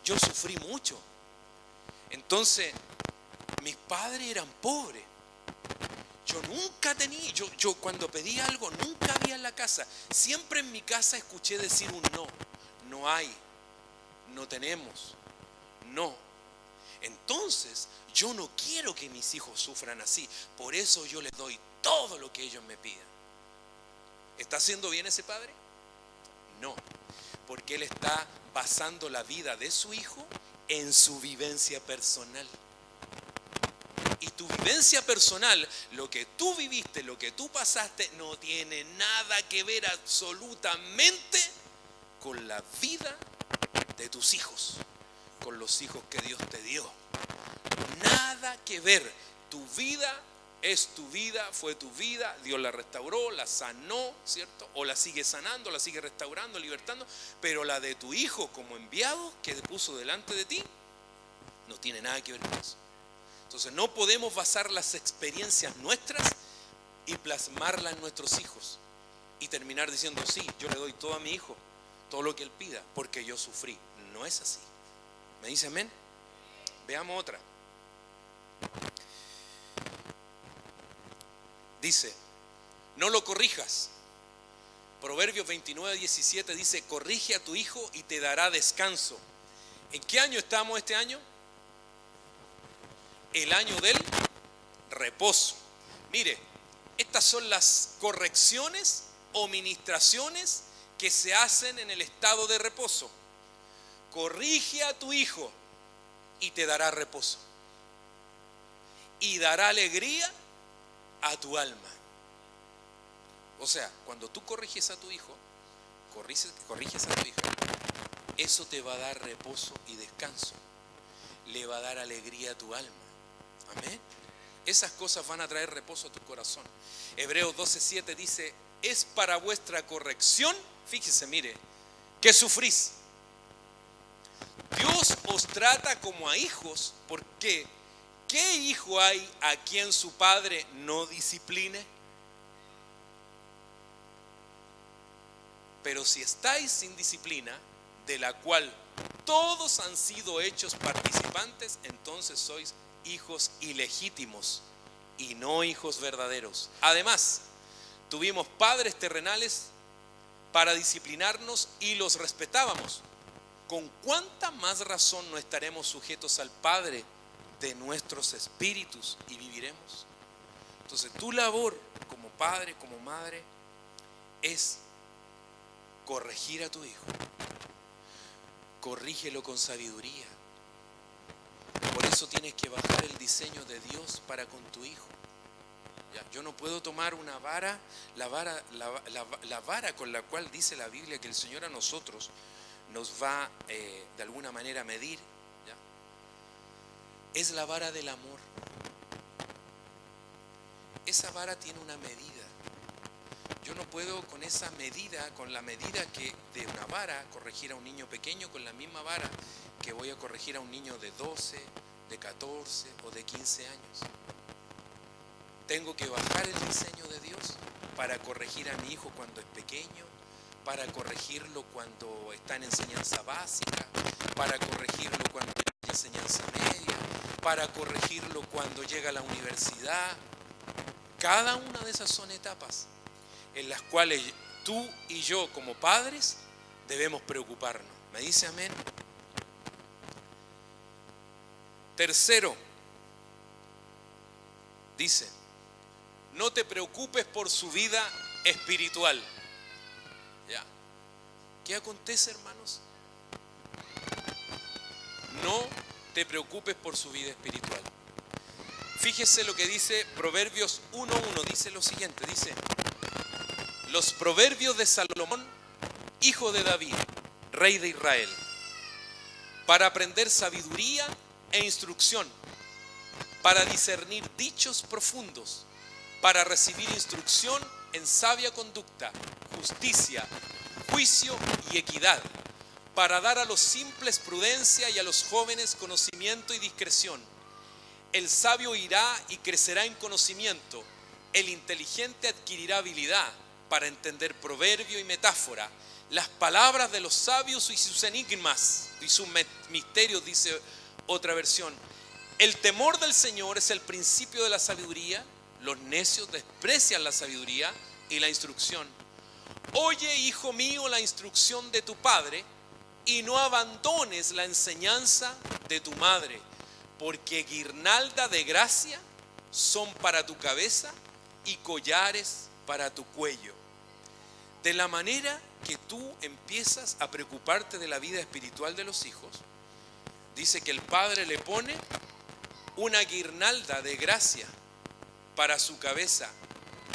yo sufrí mucho. Entonces, mis padres eran pobres. Yo nunca tenía, yo cuando pedí algo, nunca había en la casa. Siempre en mi casa escuché decir un no. No hay, no tenemos, no. Entonces, yo no quiero que mis hijos sufran así. Por eso yo les doy todo lo que ellos me pidan. ¿Está haciendo bien ese padre? No, porque él está basando la vida de su hijo en su vivencia personal. Y tu vivencia personal, lo que tú viviste, lo que tú pasaste, no tiene nada que ver absolutamente con la vida de tus hijos, con los hijos que Dios te dio. Nada que ver. Tu vida es tu vida, fue tu vida, Dios la restauró, la sanó, ¿cierto? O la sigue sanando, la sigue restaurando, libertando, pero la de tu hijo como enviado que puso delante de ti, no tiene nada que ver con eso. Entonces no podemos basar las experiencias nuestras y plasmarlas en nuestros hijos y terminar diciendo, sí, yo le doy todo a mi hijo, todo lo que él pida, porque yo sufrí. No es así. ¿Me dice amén? Veamos otra. Dice, no lo corrijas. Proverbios 29:17 dice, corrige a tu hijo y te dará descanso. ¿En qué año estamos este año? El año del reposo. Mire, estas son las correcciones o ministraciones que se hacen en el estado de reposo. Corrige a tu hijo y te dará reposo. Y dará alegría a tu alma. O sea, cuando tú corriges a tu hijo, corriges a tu hija, eso te va a dar reposo y descanso. Le va a dar alegría a tu alma. Amén. Esas cosas van a traer reposo a tu corazón. Hebreos 12:7 dice, es para vuestra corrección, fíjese, mire, que sufrís. Dios os trata como a hijos, porque ¿qué hijo hay a quien su padre no discipline? Pero si estáis sin disciplina, de la cual todos han sido hechos participantes, entonces sois hijos ilegítimos y no hijos verdaderos. Además, tuvimos padres terrenales para disciplinarnos y los respetábamos. ¿Con cuánta más razón no estaremos sujetos al Padre de nuestros espíritus y viviremos? Entonces, tu labor como padre, como madre, es corregir a tu hijo. Corrígelo con sabiduría. Por eso tienes que bajar el diseño de Dios para con tu hijo. Ya, yo no puedo tomar una vara, la vara con la cual dice la Biblia que el Señor a nosotros nos va de alguna manera a medir. ¿Ya? Es la vara del amor. Esa vara tiene una medida. Yo no puedo con esa medida, con la medida que de una vara, corregir a un niño pequeño con la misma vara que voy a corregir a un niño de 12, de 14 o de 15 años. Tengo que bajar el diseño de Dios para corregir a mi hijo cuando es pequeño, para corregirlo cuando está en enseñanza básica, para corregirlo cuando está en enseñanza media, para corregirlo cuando llega a la universidad. Cada una de esas son etapas en las cuales tú y yo como padres debemos preocuparnos. ¿Me dice amén? Tercero, dice, no te preocupes por su vida espiritual. ¿Ya? ¿Qué acontece, hermanos? No te preocupes por su vida espiritual. Fíjese lo que dice Proverbios 1:1, dice lo siguiente, dice, los proverbios de Salomón, hijo de David, rey de Israel, para aprender sabiduría e instrucción, para discernir dichos profundos, para recibir instrucción en sabia conducta, justicia, juicio y equidad, para dar a los simples prudencia y a los jóvenes conocimiento y discreción. El sabio irá y crecerá en conocimiento, el inteligente adquirirá habilidad para entender proverbio y metáfora, las palabras de los sabios y sus enigmas y sus misterios, dice otra versión. El temor del Señor es el principio de la sabiduría, los necios desprecian la sabiduría y la instrucción. Oye, hijo mío, la instrucción de tu padre y no abandones la enseñanza de tu madre, porque guirnalda de gracia son para tu cabeza y collares para tu cuello. De la manera que tú empiezas a preocuparte de la vida espiritual de los hijos, dice que el padre le pone una guirnalda de gracia para su cabeza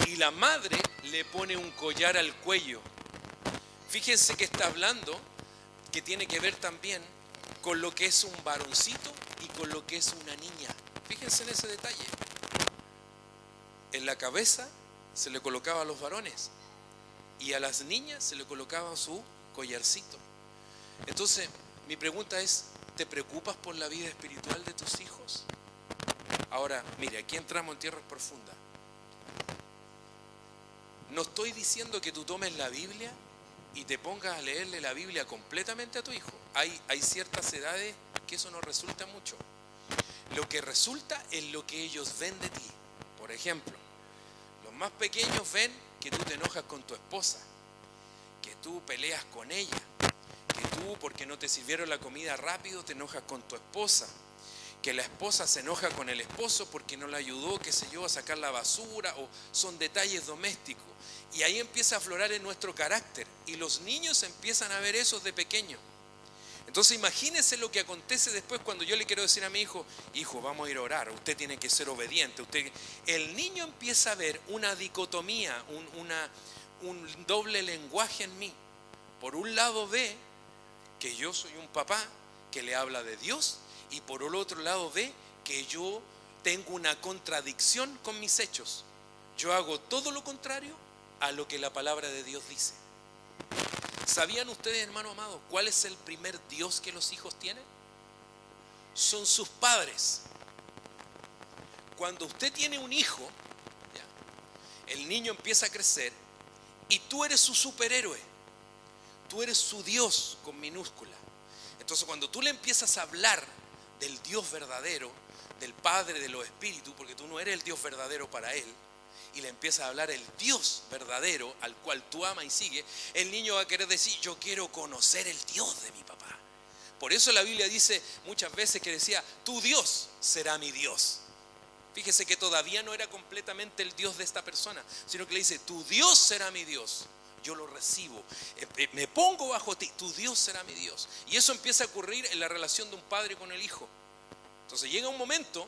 y la madre le pone un collar al cuello. Fíjense que está hablando que tiene que ver también con lo que es un varoncito y con lo que es una niña. Fíjense en ese detalle. En la cabeza se le colocaba a los varones y a las niñas se le colocaba su collarcito. Entonces, mi pregunta es, ¿te preocupas por la vida espiritual de tus hijos? Ahora, mire, aquí entramos en tierras profundas. No estoy diciendo que tú tomes la Biblia y te pongas a leerle la Biblia completamente a tu hijo. Hay ciertas edades que eso no resulta mucho. Lo que resulta es lo que ellos ven de ti. Por ejemplo, los más pequeños ven que tú te enojas con tu esposa, que tú peleas con ella, que tú, porque no te sirvieron la comida rápido, te enojas con tu esposa, que la esposa se enoja con el esposo porque no le ayudó, qué sé yo, a sacar la basura, o son detalles domésticos. Y ahí empieza a aflorar en nuestro carácter y los niños empiezan a ver eso de pequeño. Entonces imagínense lo que acontece después cuando yo le quiero decir a mi hijo, hijo, vamos a ir a orar, usted tiene que ser obediente. El niño empieza a ver una dicotomía, un doble lenguaje en mí. Por un lado ve que yo soy un papá que le habla de Dios y por el otro lado ve que yo tengo una contradicción con mis hechos. Yo hago todo lo contrario a lo que la palabra de Dios dice. ¿Sabían ustedes, hermano amado, cuál es el primer Dios que los hijos tienen? Son sus padres. Cuando usted tiene un hijo, el niño empieza a crecer y tú eres su superhéroe. Tú eres su Dios con minúscula. Entonces cuando tú le empiezas a hablar del Dios verdadero, del Padre de los Espíritus, porque tú no eres el Dios verdadero para él, y le empiezas a hablar el Dios verdadero al cual tú amas y sigues, el niño va a querer decir, yo quiero conocer el Dios de mi papá. Por eso la Biblia dice muchas veces que decía, tu Dios será mi Dios. Fíjese que todavía no era completamente el Dios de esta persona, sino que le dice, tu Dios será mi Dios. Yo lo recibo, me pongo bajo ti, tu Dios será mi Dios. Y eso empieza a ocurrir en la relación de un padre con el hijo. Entonces llega un momento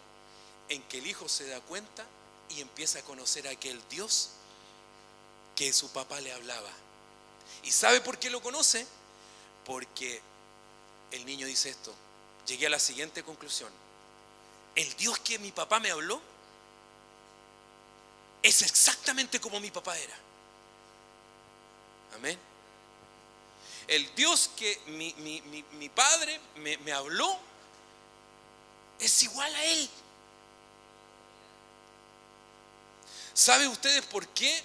en que el hijo se da cuenta y empieza a conocer a aquel Dios que su papá le hablaba. ¿Y sabe por qué lo conoce? Porque el niño dice esto, llegué a la siguiente conclusión. El Dios que mi papá me habló es exactamente como mi papá era. Amén. el Dios que mi padre me habló es igual a Él. ¿Saben ustedes por qué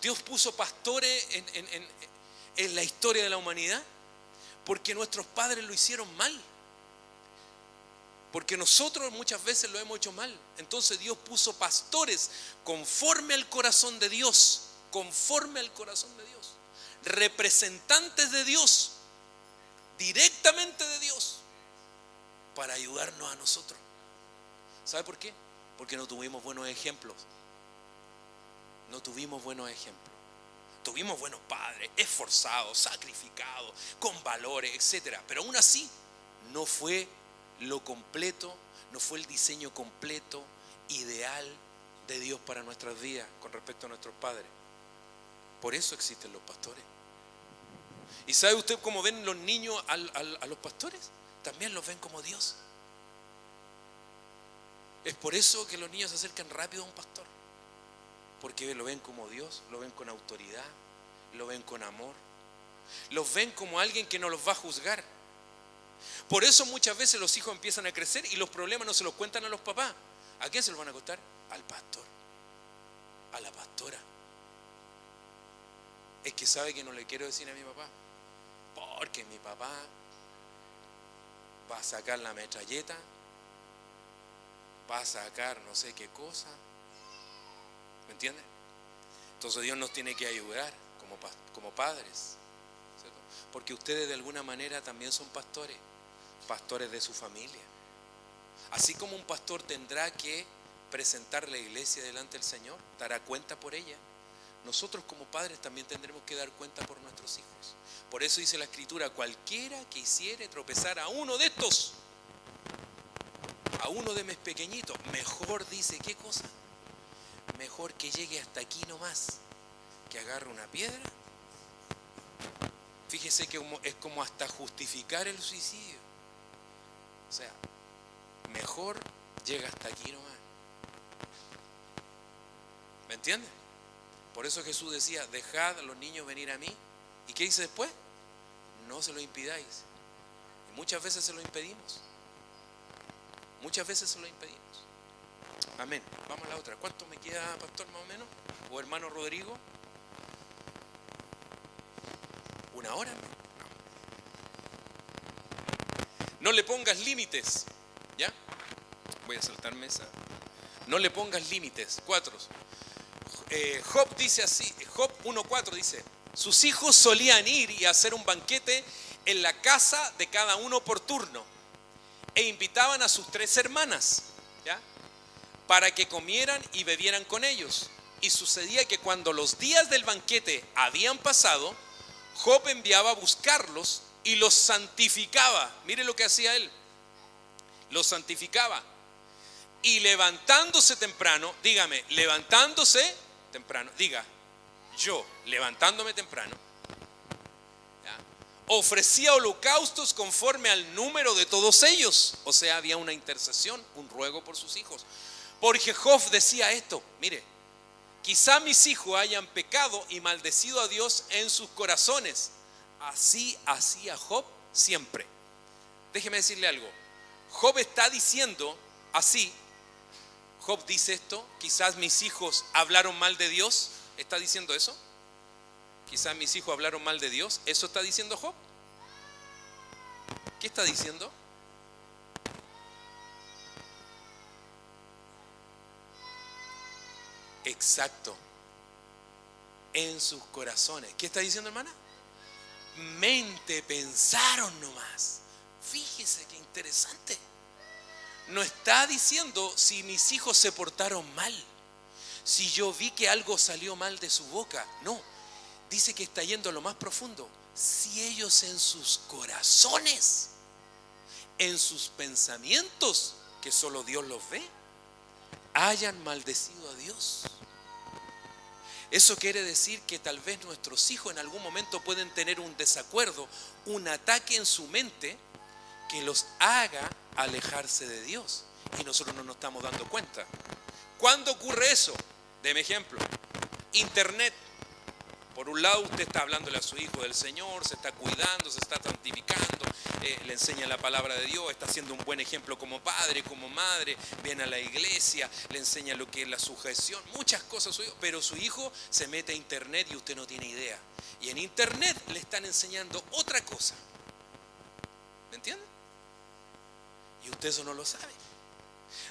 Dios puso pastores en la historia de la humanidad? Porque nuestros padres lo hicieron mal. Porque nosotros muchas veces lo hemos hecho mal. Entonces Dios puso pastores conforme al corazón de Dios. Conforme al corazón de Dios. Representantes de Dios. Directamente de Dios. Para ayudarnos a nosotros. ¿Sabe por qué? Porque no tuvimos buenos ejemplos. No tuvimos buenos ejemplos. Tuvimos buenos padres, esforzados, sacrificados, con valores, etc. Pero aún así, no fue lo completo, no fue el diseño completo, ideal de Dios para nuestras vidas con respecto a nuestros padres. Por eso existen los pastores. ¿Y sabe usted cómo ven los niños a los pastores? También los ven como Dios. Es por eso que los niños se acercan rápido a un pastor. Porque lo ven como Dios, lo ven con autoridad, lo ven con amor. Los ven como alguien que no los va a juzgar. Por eso muchas veces los hijos empiezan a crecer y los problemas no se los cuentan a los papás. ¿A quién se los van a contar? Al pastor, a la pastora. Es que sabe que no le quiero decir a mi papá, porque mi papá va a sacar la metralleta, va a sacar no sé qué cosa. ¿Me entiende? Entonces Dios nos tiene que ayudar como padres, ¿cierto? Porque ustedes de alguna manera también son pastores de su familia. Así como un pastor tendrá que presentar la iglesia delante del Señor, dará cuenta por ella. Nosotros como padres también tendremos que dar cuenta por nuestros hijos. Por eso dice la Escritura, cualquiera que hiciere tropezar a uno de estos, a uno de mis pequeñitos, mejor, dice, ¿qué cosa? Mejor que llegue hasta aquí nomás, que agarre una piedra. Fíjese que es como hasta justificar el suicidio. O sea, mejor llega hasta aquí nomás. ¿Me entiende? Por eso Jesús decía, dejad a los niños venir a mí. ¿Y qué dice después? No se lo impidáis. Y muchas veces se lo impedimos. Muchas veces se lo impedimos. Amén. Vamos a la otra. ¿Cuánto me queda, pastor, más o menos? ¿O hermano Rodrigo? ¿Una hora? No le pongas límites. ¿Ya? Voy a saltarme esa. No le pongas límites. 4. Job dice así. Job 1:4 dice: sus hijos solían ir y hacer un banquete en la casa de cada uno por turno. E invitaban a sus 3 hermanas. ¿Ya? Para que comieran y bebieran con ellos. Y sucedía que cuando los días del banquete habían pasado, Job enviaba a buscarlos y los santificaba. Mire lo que hacía él. Los santificaba. Y levantándose temprano, dígame, levantándose temprano, diga, yo levantándome temprano, ¿ya? Ofrecía holocaustos conforme al número de todos ellos. O sea, había una intercesión, un ruego por sus hijos. Porque Job decía esto, mire, quizá mis hijos hayan pecado y maldecido a Dios en sus corazones. Así hacía Job siempre. Déjeme decirle algo. Job está diciendo así. Job dice esto, quizás mis hijos hablaron mal de Dios. ¿Está diciendo eso? Quizás mis hijos hablaron mal de Dios. ¿Eso está diciendo Job? ¿Qué está diciendo? Exacto. En sus corazones. ¿Qué está diciendo, hermana? Mente pensaron nomás. Fíjese qué interesante. No está diciendo si mis hijos se portaron mal, si yo vi que algo salió mal de su boca. No, dice que está yendo a lo más profundo. Si ellos en sus corazones, en sus pensamientos, que solo Dios los ve, hayan maldecido a Dios. Eso quiere decir que tal vez nuestros hijos en algún momento pueden tener un desacuerdo, un ataque en su mente que los haga alejarse de Dios. Y nosotros no nos estamos dando cuenta. ¿Cuándo ocurre eso? Deme ejemplo. Internet. Por un lado usted está hablándole a su hijo del Señor, se está cuidando, se está santificando, le enseña la palabra de Dios, está siendo un buen ejemplo como padre, como madre, viene a la iglesia, le enseña lo que es la sujeción, muchas cosas a su hijo, pero su hijo se mete a internet y usted no tiene idea. Y en internet le están enseñando otra cosa. ¿Me entiende? Y usted eso no lo sabe.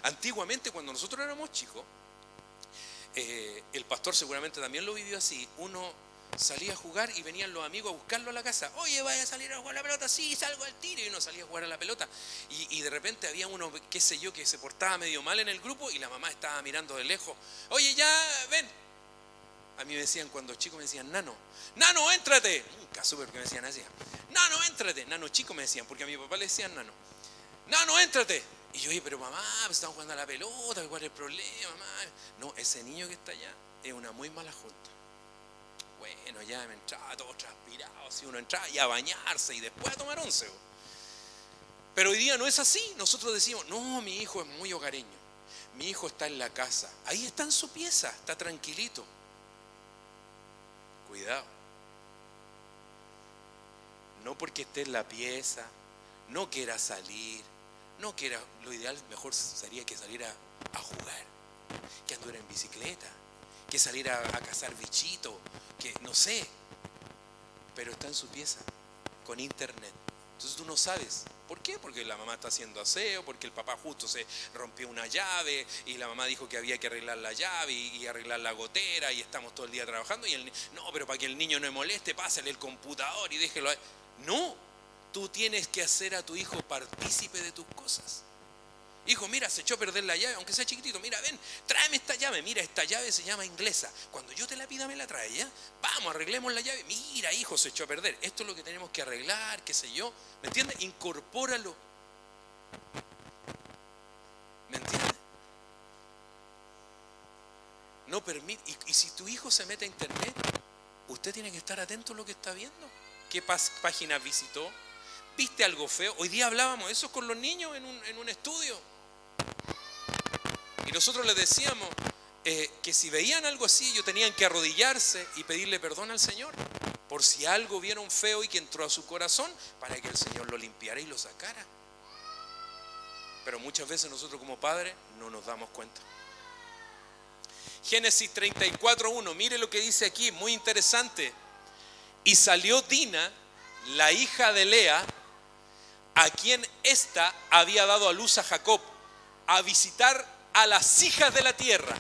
Antiguamente, cuando nosotros éramos chicos, el pastor seguramente también lo vivió así. Uno salía a jugar y venían los amigos a buscarlo a la casa. Oye, vaya a salir a jugar a la pelota. Sí, salgo al tiro. Y uno salía a jugar a la pelota. Y de repente había uno, qué sé yo, que se portaba medio mal en el grupo y la mamá estaba mirando de lejos. Oye, ya, ven. A mí me decían, cuando chicos me decían, Nano, éntrate. Nunca supe por qué me decían así. Nano, éntrate. Nano chico me decían, porque a mi papá le decían Nano. Nano, éntrate. Y yo, oye, pero mamá, pues estamos jugando a la pelota, ¿cuál es el problema, mamá? No, ese niño que está allá es una muy mala junta. Bueno, ya me entraba todo transpirado, si uno entraba y a bañarse y después a tomar once. Pero hoy día no es así. Nosotros decimos, no, mi hijo es muy hogareño. Mi hijo está en la casa. Ahí está en su pieza, está tranquilito. Cuidado. No porque esté en la pieza, no quiera salir, no quiera, lo ideal mejor sería que saliera a jugar, que anduviera en bicicleta, que saliera a cazar bichitos, que no sé, pero está en su pieza, con internet. Entonces tú no sabes. ¿Por qué? Porque la mamá está haciendo aseo, porque el papá justo se rompió una llave y la mamá dijo que había que arreglar la llave y arreglar la gotera y estamos todo el día trabajando y no, pero para que el niño no me moleste, pásale el computador y déjelo ahí. No, tú tienes que hacer a tu hijo partícipe de tus cosas. Hijo, mira, se echó a perder la llave, aunque sea chiquitito. Mira, ven, tráeme esta llave. Mira, esta llave se llama inglesa. Cuando yo te la pida, me la trae, ¿ya? Vamos, arreglemos la llave. Mira, hijo, se echó a perder. Esto es lo que tenemos que arreglar, qué sé yo. ¿Me entiendes? Incorpóralo. ¿Me entiendes? No permite. Y si tu hijo se mete a internet, usted tiene que estar atento a lo que está viendo. ¿Qué página visitó? ¿Viste algo feo? Hoy día hablábamos de eso con los niños en un estudio. Y nosotros les decíamos que si veían algo así, ellos tenían que arrodillarse y pedirle perdón al Señor. Por si algo vieron feo y que entró a su corazón, para que el Señor lo limpiara y lo sacara. Pero muchas veces nosotros como padres no nos damos cuenta. Génesis 34:1, mire lo que dice aquí, muy interesante. Y salió Dina, la hija de Lea, a quien ésta había dado a luz a Jacob, a visitar a las hijas de la tierra.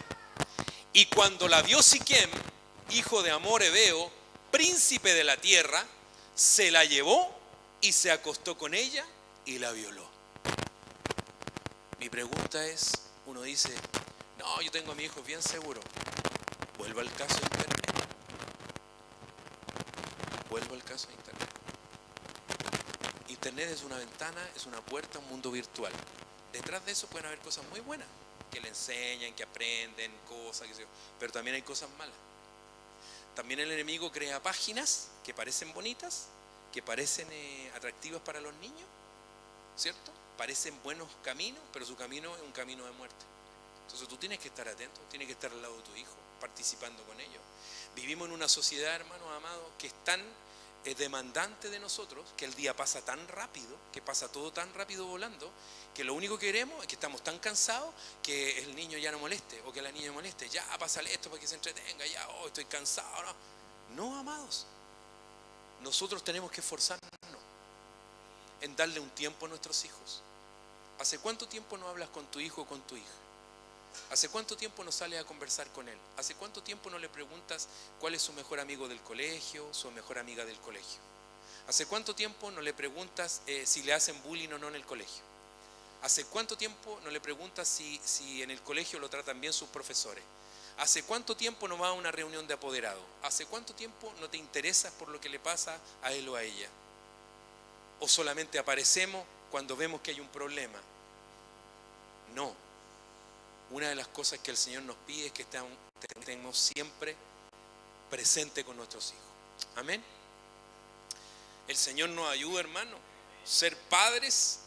Y cuando la vio Siquem, hijo de Amor Hebeo, príncipe de la tierra, se la llevó y se acostó con ella y la violó. Mi pregunta es, uno dice, no, yo tengo a mi hijo bien seguro. Vuelvo al caso de internet. Vuelvo al caso de internet. Internet es una ventana, es una puerta a un mundo virtual. Detrás de eso pueden haber cosas muy buenas, que le enseñan, que aprenden cosas, qué sé yo, pero también hay cosas malas. También el enemigo crea páginas que parecen bonitas, que parecen atractivas para los niños, ¿cierto? Parecen buenos caminos, pero su camino es un camino de muerte. Entonces tú tienes que estar atento, tienes que estar al lado de tu hijo, participando con ellos. Vivimos en una sociedad, hermanos amados, que es tan demandante de nosotros, que el día pasa tan rápido, que pasa todo tan rápido volando, que lo único que queremos es que estamos tan cansados que el niño ya no moleste, o que la niña moleste. Ya, pásale esto para que se entretenga, ya, estoy cansado. No, amados, nosotros tenemos que esforzarnos en darle un tiempo a nuestros hijos. ¿Hace cuánto tiempo no hablas con tu hijo o con tu hija? ¿Hace cuánto tiempo no sales a conversar con él? ¿Hace cuánto tiempo no le preguntas cuál es su mejor amigo del colegio, su mejor amiga del colegio? ¿Hace cuánto tiempo no le preguntas si le hacen bullying o no en el colegio? ¿Hace cuánto tiempo no le preguntas si en el colegio lo tratan bien sus profesores? ¿Hace cuánto tiempo no va a una reunión de apoderados? ¿Hace cuánto tiempo no te interesas por lo que le pasa a él o a ella? ¿O solamente aparecemos cuando vemos que hay un problema? No. Una de las cosas que el Señor nos pide es que estemos siempre presentes con nuestros hijos. Amén. El Señor nos ayuda, hermano. Ser padres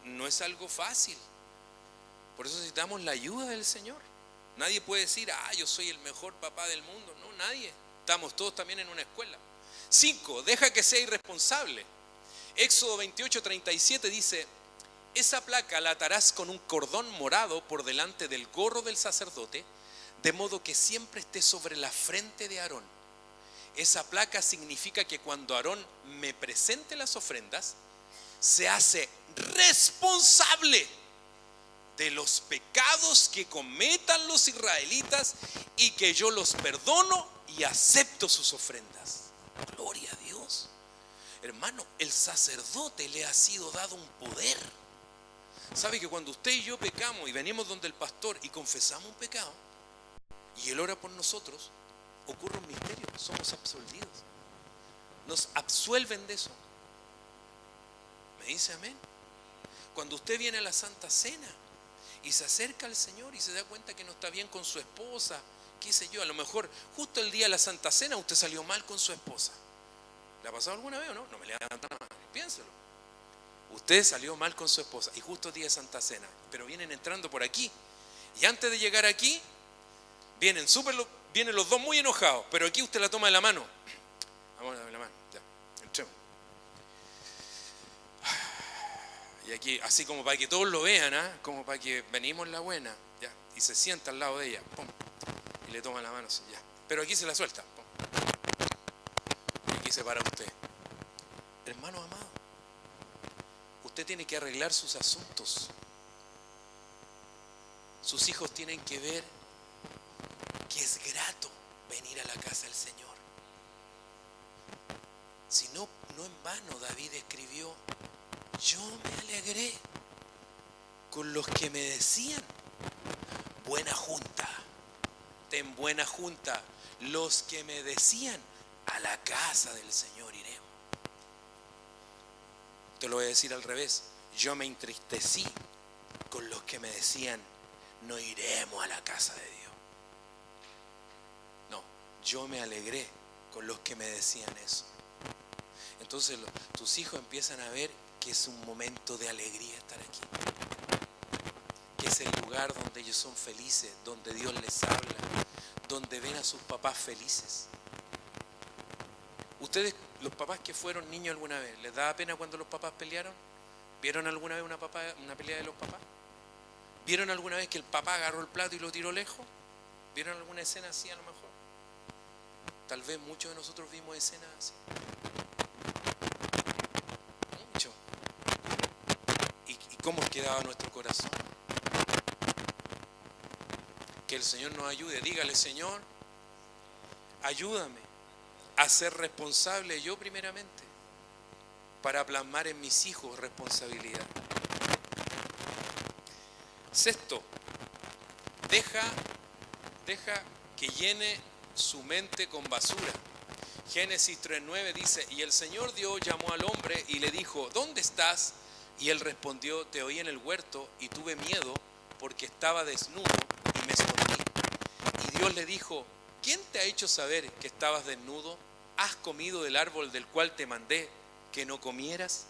no es algo fácil. Por eso necesitamos la ayuda del Señor. Nadie puede decir, yo soy el mejor papá del mundo. No, nadie. Estamos todos también en una escuela. 5, deja que sea irresponsable. Éxodo 28:37 dice: esa placa la atarás con un cordón morado por delante del gorro del sacerdote, de modo que siempre esté sobre la frente de Aarón. Esa placa significa que cuando Aarón me presente las ofrendas, se hace responsable de los pecados que cometan los israelitas y que yo los perdono y acepto sus ofrendas. Gloria a Dios. Hermano, el sacerdote le ha sido dado un poder. ¿Sabe que cuando usted y yo pecamos y venimos donde el pastor y confesamos un pecado y él ora por nosotros, ocurre un misterio, somos absolvidos, nos absuelven de eso? ¿Me dice amén? Cuando usted viene a la Santa Cena y se acerca al Señor y se da cuenta que no está bien con su esposa, qué sé yo, a lo mejor justo el día de la Santa Cena usted salió mal con su esposa. ¿Le ha pasado alguna vez o no? No me levanta la mano, piénselo. Usted salió mal con su esposa y justo el día de Santa Cena, pero vienen entrando por aquí y antes de llegar aquí vienen los dos muy enojados, pero aquí usted la toma de la mano. Vamos a darle la mano, ya, entremos. Y aquí, así como para que todos lo vean, ¿eh? Como para que venimos la buena, ya, y se sienta al lado de ella, pum, y le toma la mano, ya. Pero aquí se la suelta, pum. Y aquí se para usted. Hermano amado, usted tiene que arreglar sus asuntos. Sus hijos tienen que ver que es grato venir a la casa del Señor. Si no, no en vano David escribió: yo me alegré con los que me decían, buena junta, ten buena junta, los que me decían, a la casa del Señor iremos. Te lo voy a decir al revés: yo me entristecí con los que me decían, no iremos a la casa de Dios. No, yo me alegré con los que me decían eso. Entonces tus hijos empiezan a ver que es un momento de alegría estar aquí, que es el lugar donde ellos son felices, donde Dios les habla, donde ven a sus papás felices. Ustedes, los papás que fueron niños alguna vez, ¿les daba pena cuando los papás pelearon? ¿Vieron alguna vez una pelea de los papás? ¿Vieron alguna vez que el papá agarró el plato y lo tiró lejos? ¿Vieron alguna escena así a lo mejor? Tal vez muchos de nosotros vimos escenas así. Mucho. ¿Y cómo quedaba nuestro corazón? Que el Señor nos ayude. Dígale: Señor, ayúdame a ser responsable yo primeramente, para plasmar en mis hijos responsabilidad. 6, deja que llene su mente con basura. Génesis 3:9 dice: y el Señor Dios llamó al hombre y le dijo, ¿dónde estás? Y él respondió, te oí en el huerto y tuve miedo porque estaba desnudo y me escondí. Y Dios le dijo, ¿quién te ha hecho saber que estabas desnudo? ¿Has comido del árbol del cual te mandé que no comieras?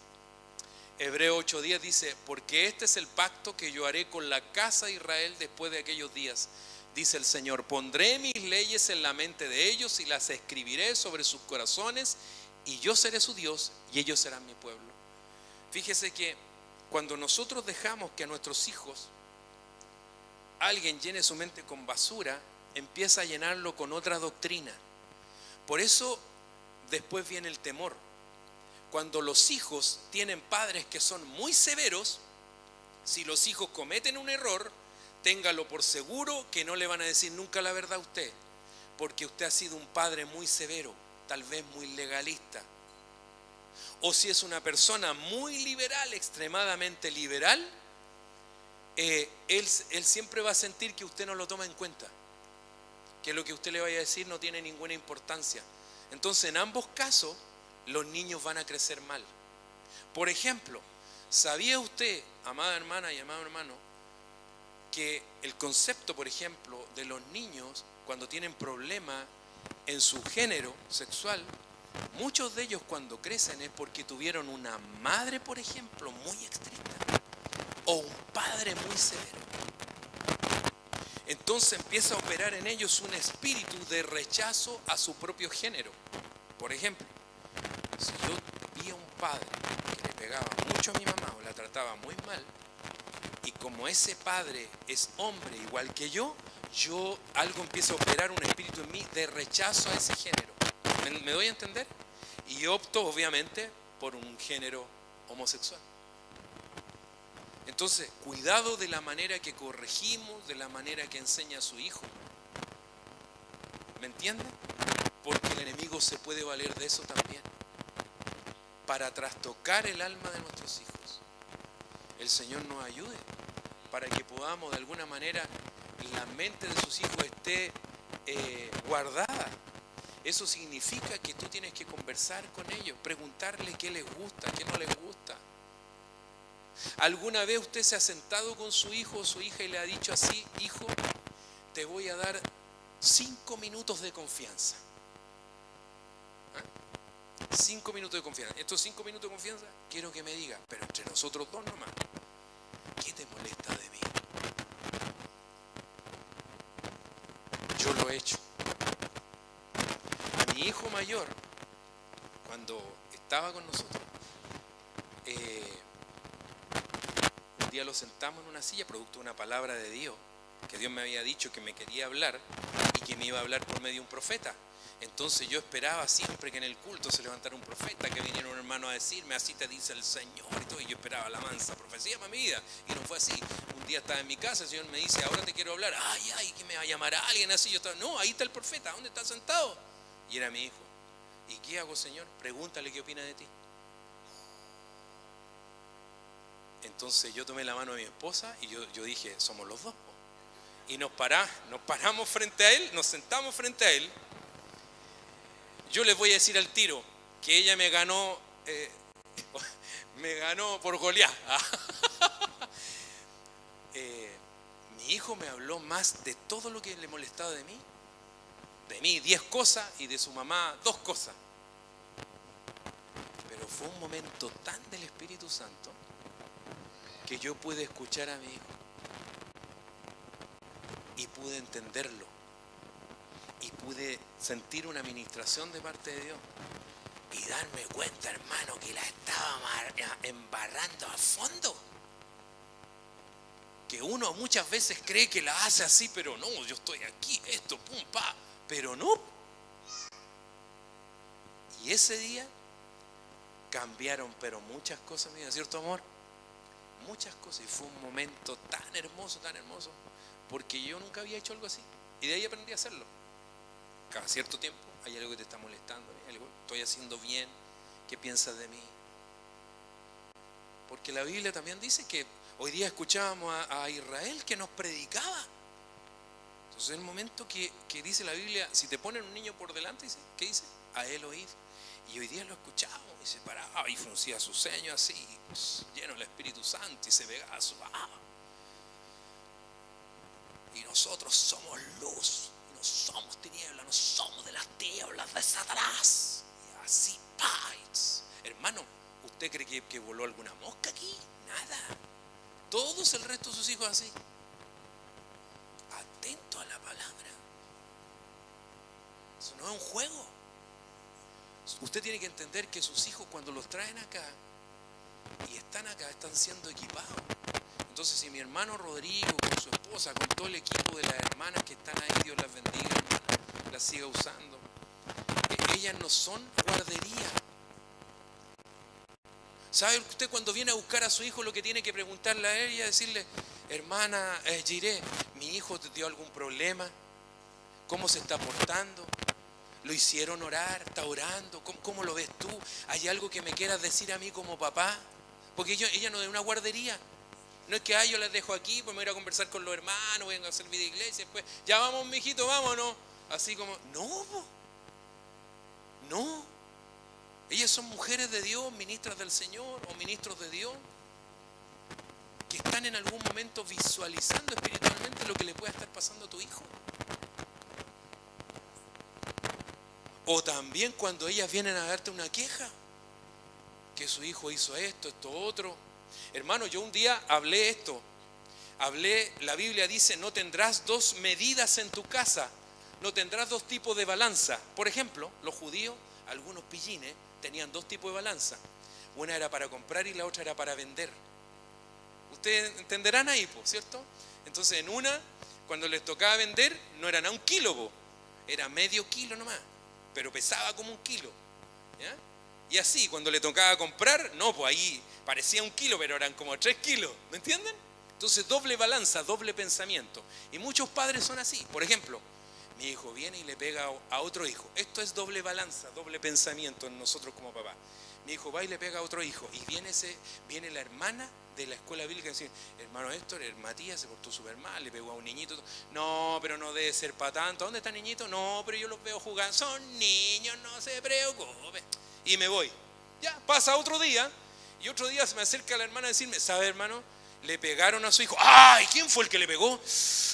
Hebreo 8:10 dice, porque este es el pacto que yo haré con la casa de Israel después de aquellos días. Dice el Señor, pondré mis leyes en la mente de ellos y las escribiré sobre sus corazones, y yo seré su Dios y ellos serán mi pueblo. Fíjese que cuando nosotros dejamos que a nuestros hijos alguien llene su mente con basura, empieza a llenarlo con otra doctrina. Por eso después viene el temor. Cuando los hijos tienen padres que son muy severos, si los hijos cometen un error, téngalo por seguro que no le van a decir nunca la verdad a usted, porque usted ha sido un padre muy severo, tal vez muy legalista. O si es una persona muy liberal, extremadamente liberal, él siempre va a sentir que usted no lo toma en cuenta, que lo que usted le vaya a decir no tiene ninguna importancia. Entonces, en ambos casos, los niños van a crecer mal. Por ejemplo, ¿sabía usted, amada hermana y amado hermano, que el concepto, por ejemplo, de los niños cuando tienen problemas en su género sexual, muchos de ellos cuando crecen es porque tuvieron una madre, por ejemplo, muy estricta o un padre muy severo? entonces empieza a operar en ellos un espíritu de rechazo a su propio género. Por ejemplo, si yo vi a un padre que le pegaba mucho a mi mamá o la trataba muy mal, y como ese padre es hombre igual que yo algo empieza a operar un espíritu en mí de rechazo a ese género. ¿Me doy a entender? Y opto obviamente por un género homosexual. Entonces, cuidado de la manera que corregimos, de la manera que enseña a su hijo. ¿Me entienden? Porque el enemigo se puede valer de eso también, para trastocar el alma de nuestros hijos. El Señor nos ayude para que podamos de alguna manera la mente de sus hijos esté guardada. Eso significa que tú tienes que conversar con ellos, preguntarles qué les gusta, qué no les gusta. ¿Alguna vez usted se ha sentado con su hijo o su hija y le ha dicho así: hijo, te voy a dar 5 minutos de confianza? 5 minutos de confianza. Estos 5 minutos de confianza quiero que me digas, pero entre nosotros dos nomás, ¿qué te molesta de mí? Yo lo he hecho. Mi hijo mayor, cuando estaba con nosotros, un día lo sentamos en una silla, producto de una palabra de Dios, que Dios me había dicho que me quería hablar y que me iba a hablar por medio de un profeta. Entonces yo esperaba siempre que en el culto se levantara un profeta, que viniera un hermano a decirme: así te dice el Señor, y todo. Y yo esperaba la mansa profecía para mi vida, y no fue así. Un día estaba en mi casa, el Señor me dice: ahora te quiero hablar. Ay, que me va a llamar a alguien así. Yo estaba: no, ahí está el profeta, ¿dónde está sentado? Y era mi hijo. ¿Y qué hago, Señor? Pregúntale qué opina de ti. Entonces yo tomé la mano de mi esposa y yo dije: somos los dos. Y nos paramos frente a él, nos sentamos frente a él. Yo les voy a decir al tiro que ella me ganó por Goliat. Mi hijo me habló más de todo lo que le molestaba de mí. De mí 10 cosas y de su mamá 2 cosas. Pero fue un momento tan del Espíritu Santo que yo pude escuchar a mi hijo y pude entenderlo y pude sentir una ministración de parte de Dios y darme cuenta, hermano, que la estaba embarrando a fondo. Que uno muchas veces cree que la hace así, pero no, yo estoy aquí, esto, pum, pa, pero no. Y ese día cambiaron, pero muchas cosas, mira, ¿cierto, amor? Muchas cosas, y fue un momento tan hermoso, porque yo nunca había hecho algo así, y de ahí aprendí a hacerlo. Cada cierto tiempo hay algo que te está molestando, algo estoy haciendo bien, ¿qué piensas de mí? Porque la Biblia también dice que hoy día escuchábamos a Israel que nos predicaba. Entonces el momento que dice la Biblia, si te ponen un niño por delante, ¿qué dice? A él oíd. Y hoy día lo escuchamos y se paraba y fruncía su ceño así, lleno del Espíritu Santo, y se pegaba su y nosotros somos luz, no somos tinieblas, no somos de las tinieblas de Satanás. Y así, ¡pais! Hermano, ¿usted cree que voló alguna mosca aquí? Nada. Todos el resto de sus hijos así. Atento a la palabra. Eso no es un juego. Usted tiene que entender que sus hijos, cuando los traen acá y están acá, están siendo equipados. Entonces, si mi hermano Rodrigo, con su esposa, con todo el equipo de las hermanas que están ahí, Dios las bendiga, hermana, las siga usando. Ellas no son guardería. ¿Sabe usted cuando viene a buscar a su hijo lo que tiene que preguntarle a ella? Decirle: hermana Jiré, ¿mi hijo te dio algún problema? ¿Cómo se está portando? ¿Lo hicieron orar? ¿Está orando? ¿Cómo lo ves tú? ¿Hay algo que me quieras decir a mí como papá? Porque ella no es una guardería. No es que yo las dejo aquí, pues me voy a ir a conversar con los hermanos, voy a hacer vida de iglesia, después ya vamos, mijito, vámonos. Así como, no. Ellas son mujeres de Dios, ministras del Señor o ministros de Dios, que están en algún momento visualizando espiritualmente lo que le pueda estar pasando a tu hijo. O también cuando ellas vienen a darte una queja, que su hijo hizo esto, otro. Hermano, yo un día hablé esto. La Biblia dice, no tendrás dos medidas en tu casa, no tendrás dos tipos de balanza. Por ejemplo, los judíos, algunos pillines, tenían dos tipos de balanza. Una era para comprar y la otra era para vender. Ustedes entenderán ahí, ¿cierto? Entonces en una, cuando les tocaba vender, no eran a 1 kilo, era medio kilo nomás, pero pesaba como 1 kilo. ¿Ya? Y así, cuando le tocaba comprar, no, pues ahí parecía 1 kilo, pero eran como 3 kilos, ¿me entienden? Entonces doble balanza, doble pensamiento. Y muchos padres son así. Por ejemplo, mi hijo viene y le pega a otro hijo. Esto es doble balanza, doble pensamiento en nosotros como papá. Mi hijo va y le pega a otro hijo. Y viene la hermana de la escuela bíblica y dice, hermano Héctor, el Matías se portó súper mal, le pegó a un niñito. No, pero no debe ser para tanto. ¿Dónde está el niñito? No, pero yo los veo jugando. Son niños, no se preocupe. Y me voy. Ya, pasa otro día. Y otro día se me acerca la hermana a decirme, ¿sabe, hermano? Le pegaron a su hijo. ¡Ay! ¿Quién fue el que le pegó?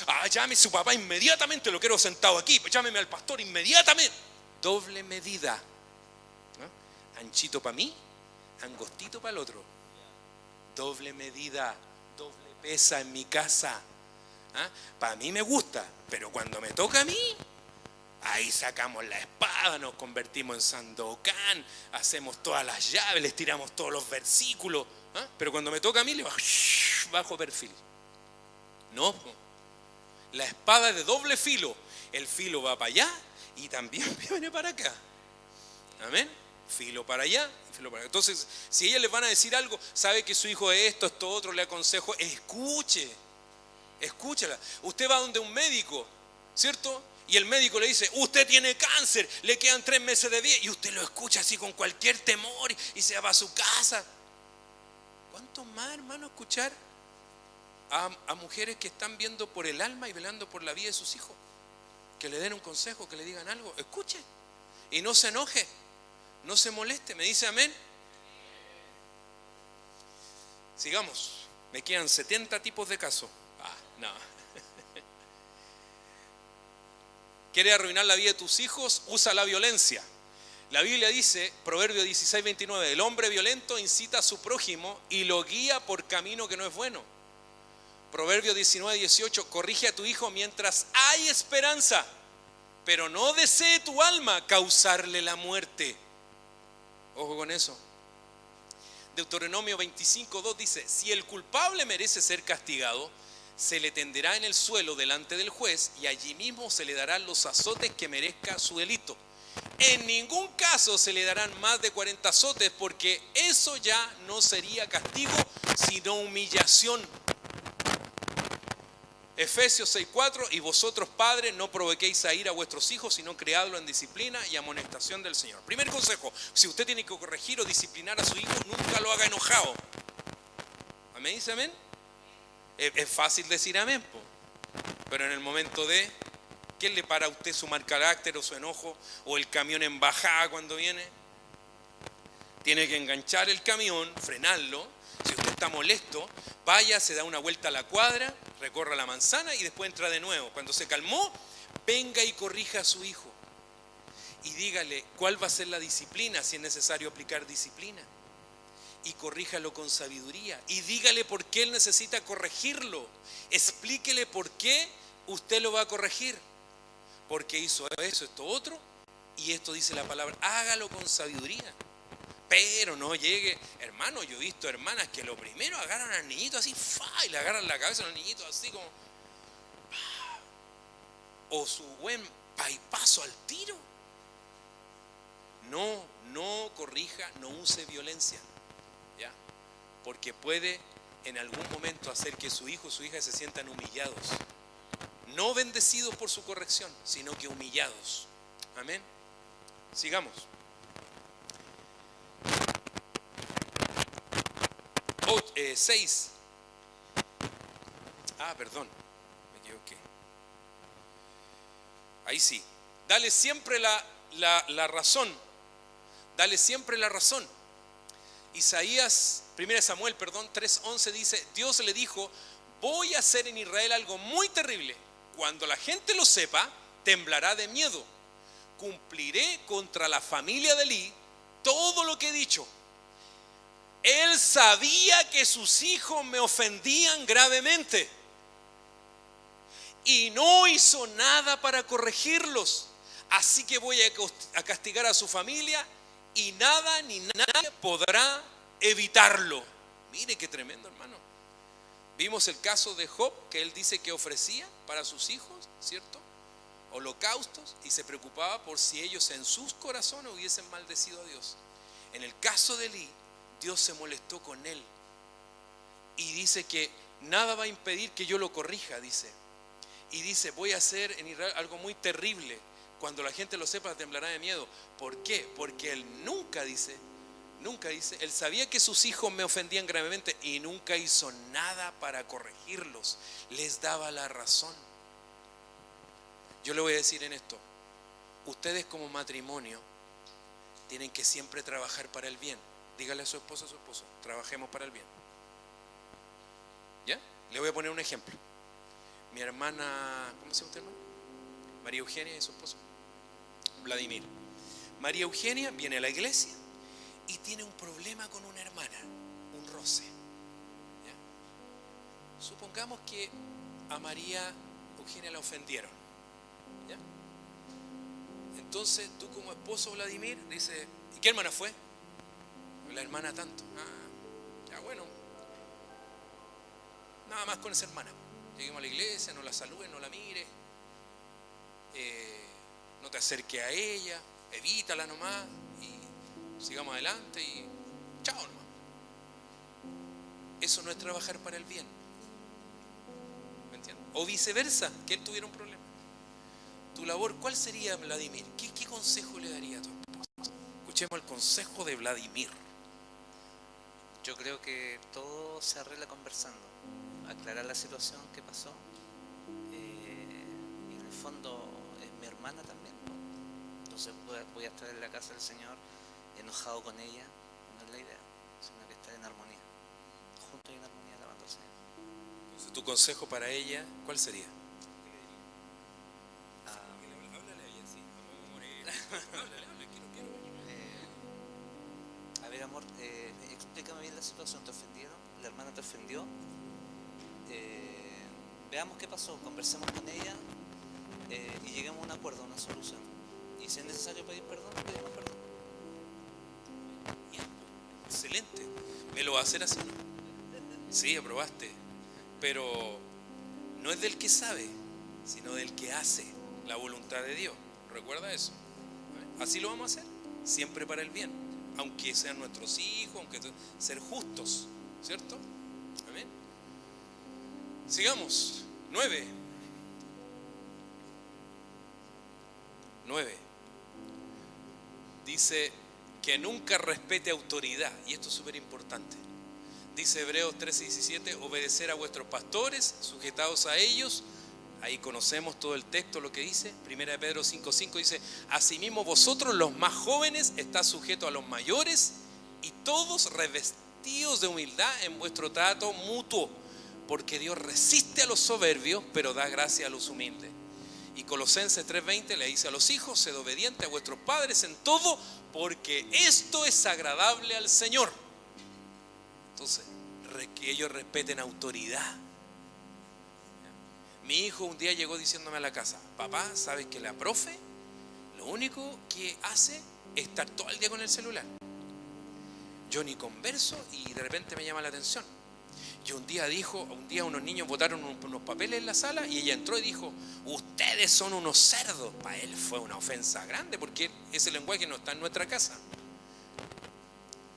¡Ah, llame a su papá inmediatamente! Lo quiero sentado aquí. Llámeme al pastor inmediatamente. Doble medida. ¿No? Anchito para mí, angostito para el otro. Doble medida, doble pesa en mi casa. ¿Ah? Para mí me gusta, pero cuando me toca a mí, ahí sacamos la espada, nos convertimos en Sandokan, hacemos todas las llaves, les tiramos todos los versículos. ¿Ah? Pero cuando me toca a mí, le bajo perfil. No, la espada es de doble filo. El filo va para allá y también viene para acá. Amén. Filo para allá, filo para acá. Entonces, si ellas les van a decir algo, sabe que su hijo es esto, otro, le aconsejo, escúchela. Usted va donde un médico, ¿cierto? Y el médico le dice, usted tiene cáncer, le quedan 3 meses de vida, y usted lo escucha así con cualquier temor y se va a su casa. ¿Cuánto más, hermano, escuchar a mujeres que están viendo por el alma y velando por la vida de sus hijos? Que le den un consejo, que le digan algo. Escuche y no se enoje, no se moleste. ¿Me dice amén? Sigamos. Me quedan 70 tipos de casos. No. ¿Quieres arruinar la vida de tus hijos? Usa la violencia. La Biblia dice, Proverbio 16:29, el hombre violento incita a su prójimo y lo guía por camino que no es bueno. Proverbio 19:18, corrige a tu hijo mientras hay esperanza, pero no desee tu alma causarle la muerte. Ojo con eso. Deuteronomio 25:2 dice, si el culpable merece ser castigado, se le tenderá en el suelo delante del juez y allí mismo se le darán los azotes que merezca su delito. En ningún caso se le darán más de 40 azotes, porque eso ya no sería castigo, sino humillación. Efesios 6:4, y vosotros padres no provoquéis a ira a vuestros hijos, sino criadlo en disciplina y amonestación del Señor. Primer consejo, si usted tiene que corregir o disciplinar a su hijo, nunca lo haga enojado. ¿Me dice amén? Es fácil decir amén, pero en el momento de... ¿Quién le para a usted su mal carácter o su enojo? ¿O el camión en bajada cuando viene? Tiene que enganchar el camión, frenarlo. Si usted está molesto, vaya, se da una vuelta a la cuadra, recorra la manzana y después entra de nuevo. Cuando se calmó, venga y corrija a su hijo. Y dígale cuál va a ser la disciplina, si es necesario aplicar disciplina. Y corríjalo con sabiduría. Y dígale por qué él necesita corregirlo. Explíquele por qué usted lo va a corregir. Porque hizo eso, esto otro, y esto dice la palabra, hágalo con sabiduría. Pero no llegue, hermano, yo he visto hermanas que lo primero agarran al niñito así, y le agarran la cabeza al niñito así como, o su buen paipazo al tiro. No corrija, no use violencia, ¿ya? Porque puede en algún momento hacer que su hijo o su hija se sientan humillados. No bendecidos por su corrección, sino que humillados. Amén. Sigamos. 6. Perdón, me equivoqué. Ahí sí. Dale siempre la razón. Dale siempre la razón. Isaías, 1 Samuel, 3:11 dice, Dios le dijo, voy a hacer en Israel algo muy terrible. Cuando la gente lo sepa, temblará de miedo. Cumpliré contra la familia de Elí todo lo que he dicho. Él sabía que sus hijos me ofendían gravemente. y no hizo nada para corregirlos. Así que voy a castigar a su familia y nada ni nadie podrá evitarlo. Mire qué tremendo, hermano. Vimos el caso de Job, que él dice que ofrecía para sus hijos, ¿cierto?, holocaustos, y se preocupaba por si ellos en sus corazones hubiesen maldecido a Dios. En el caso de Elí, Dios se molestó con él y dice que nada va a impedir que yo lo corrija, dice. Y dice, voy a hacer en Israel algo muy terrible. Cuando la gente lo sepa, temblará de miedo. ¿Por qué? Porque él nunca dice, él sabía que sus hijos me ofendían gravemente y nunca hizo nada para corregirlos. Les daba la razón. Yo le voy a decir en esto, ustedes como matrimonio tienen que siempre trabajar para el bien. Dígale a su esposo, trabajemos para el bien. ¿Ya? Le voy a poner un ejemplo. Mi hermana, ¿cómo se llama usted, hermano? María Eugenia y su esposo Vladimir. María Eugenia viene a la iglesia y tiene un problema con una hermana, un roce. ¿Ya? Supongamos que a María Eugenia la ofendieron. ¿Ya? Entonces tú como esposo Vladimir dices, ¿y qué hermana fue? La hermana tanto. Ya bueno, nada más con esa hermana. Lleguemos a la iglesia, no la saludes, no la mires, no te acerques a ella, evítala nomás y sigamos adelante y chao nomás. Eso no es trabajar para el bien. ¿Me entiendes? O viceversa, que él tuviera un problema. Tu labor, ¿cuál sería, Vladimir? ¿Qué consejo le daría a tu esposo? Escuchemos el consejo de Vladimir. Yo creo que todo se arregla conversando, aclarar la situación que pasó, y en el fondo es mi hermana también, ¿no? Entonces voy a estar en la casa del Señor enojado con ella, no es la idea, sino que estar en armonía, juntos y en armonía alabando al Señor. Entonces, tu consejo para ella, ¿cuál sería? Háblale a ella, sí. Háblale, A ver, amor, explícame bien la situación. ¿Te ofendieron? ¿La hermana te ofendió? Veamos qué pasó, conversemos con ella y lleguemos a un acuerdo, a una solución. Y si es necesario pedir perdón, pedimos perdón. Bien, excelente. ¿Me lo va a hacer así? Sí, aprobaste. Pero no es del que sabe, sino del que hace la voluntad de Dios. ¿Recuerda eso? Así lo vamos a hacer, siempre para el bien. Aunque sean nuestros hijos, aunque ser justos, ¿cierto? Amén. Sigamos. 9. Dice que nunca respete autoridad, y esto es súper importante. Dice Hebreos 13:17, obedecer a vuestros pastores, sujetados a ellos. Ahí conocemos todo el texto, lo que dice. 1 Pedro 5:5 dice, asimismo vosotros los más jóvenes estáis sujetos a los mayores y todos revestidos de humildad en vuestro trato mutuo, porque Dios resiste a los soberbios, pero da gracia a los humildes. Y Colosenses 3:20 le dice a los hijos, sed obedientes a vuestros padres en todo, porque esto es agradable al Señor. Entonces, que ellos respeten autoridad. Mi hijo un día llegó diciéndome a la casa, papá, ¿sabes que la profe lo único que hace es estar todo el día con el celular? Yo ni converso y de repente me llama la atención. Y un día unos niños botaron unos papeles en la sala y ella entró y dijo, ustedes son unos cerdos. Para él fue una ofensa grande porque ese lenguaje no está en nuestra casa.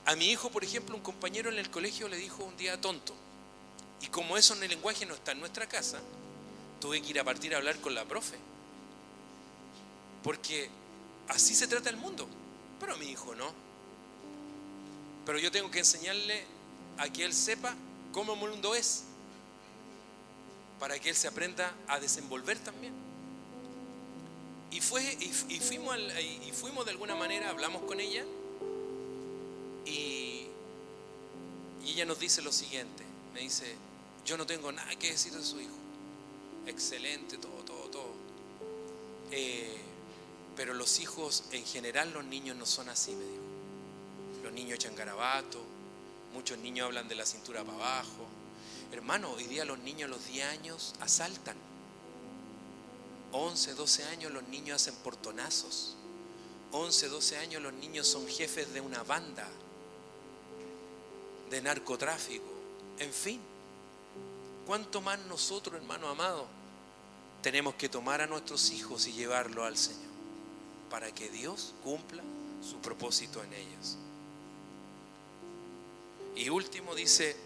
A mi hijo, por ejemplo, un compañero en el colegio le dijo un día tonto. Y como eso en el lenguaje no está en nuestra casa, tuve que ir a partir a hablar con la profe. Porque así se trata el mundo. Pero a mi hijo no. Pero yo tengo que enseñarle a que él sepa cómo el mundo es, para que él se aprenda a desenvolver también. Y fuimos de alguna manera, hablamos con ella y ella nos dice lo siguiente, me dice, yo no tengo nada que decir de su hijo, excelente, todo. Pero los hijos, en general los niños no son así, me dijo. Los niños echan garabato, muchos niños hablan de la cintura para abajo. Hermano, hoy día los niños a los 10 años asaltan. 11, 12 años los niños hacen portonazos. 11, 12 años los niños son jefes de una banda de narcotráfico. En fin, ¿cuánto más nosotros, hermano amado, tenemos que tomar a nuestros hijos y llevarlos al Señor para que Dios cumpla su propósito en ellos? Y último dice,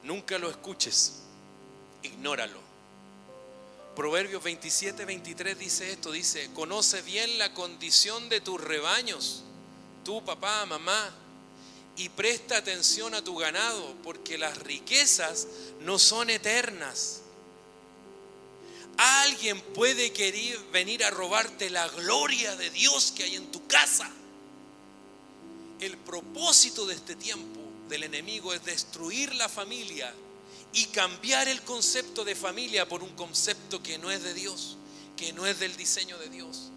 nunca lo escuches, ignóralo. Proverbios 27, 23 dice esto, dice, conoce bien la condición de tus rebaños, tú papá, mamá, y presta atención a tu ganado, porque las riquezas no son eternas. Alguien puede querer venir a robarte la gloria de Dios que hay en tu casa. El propósito de este tiempo del enemigo es destruir la familia y cambiar el concepto de familia por un concepto que no es de Dios, que no es del diseño de Dios.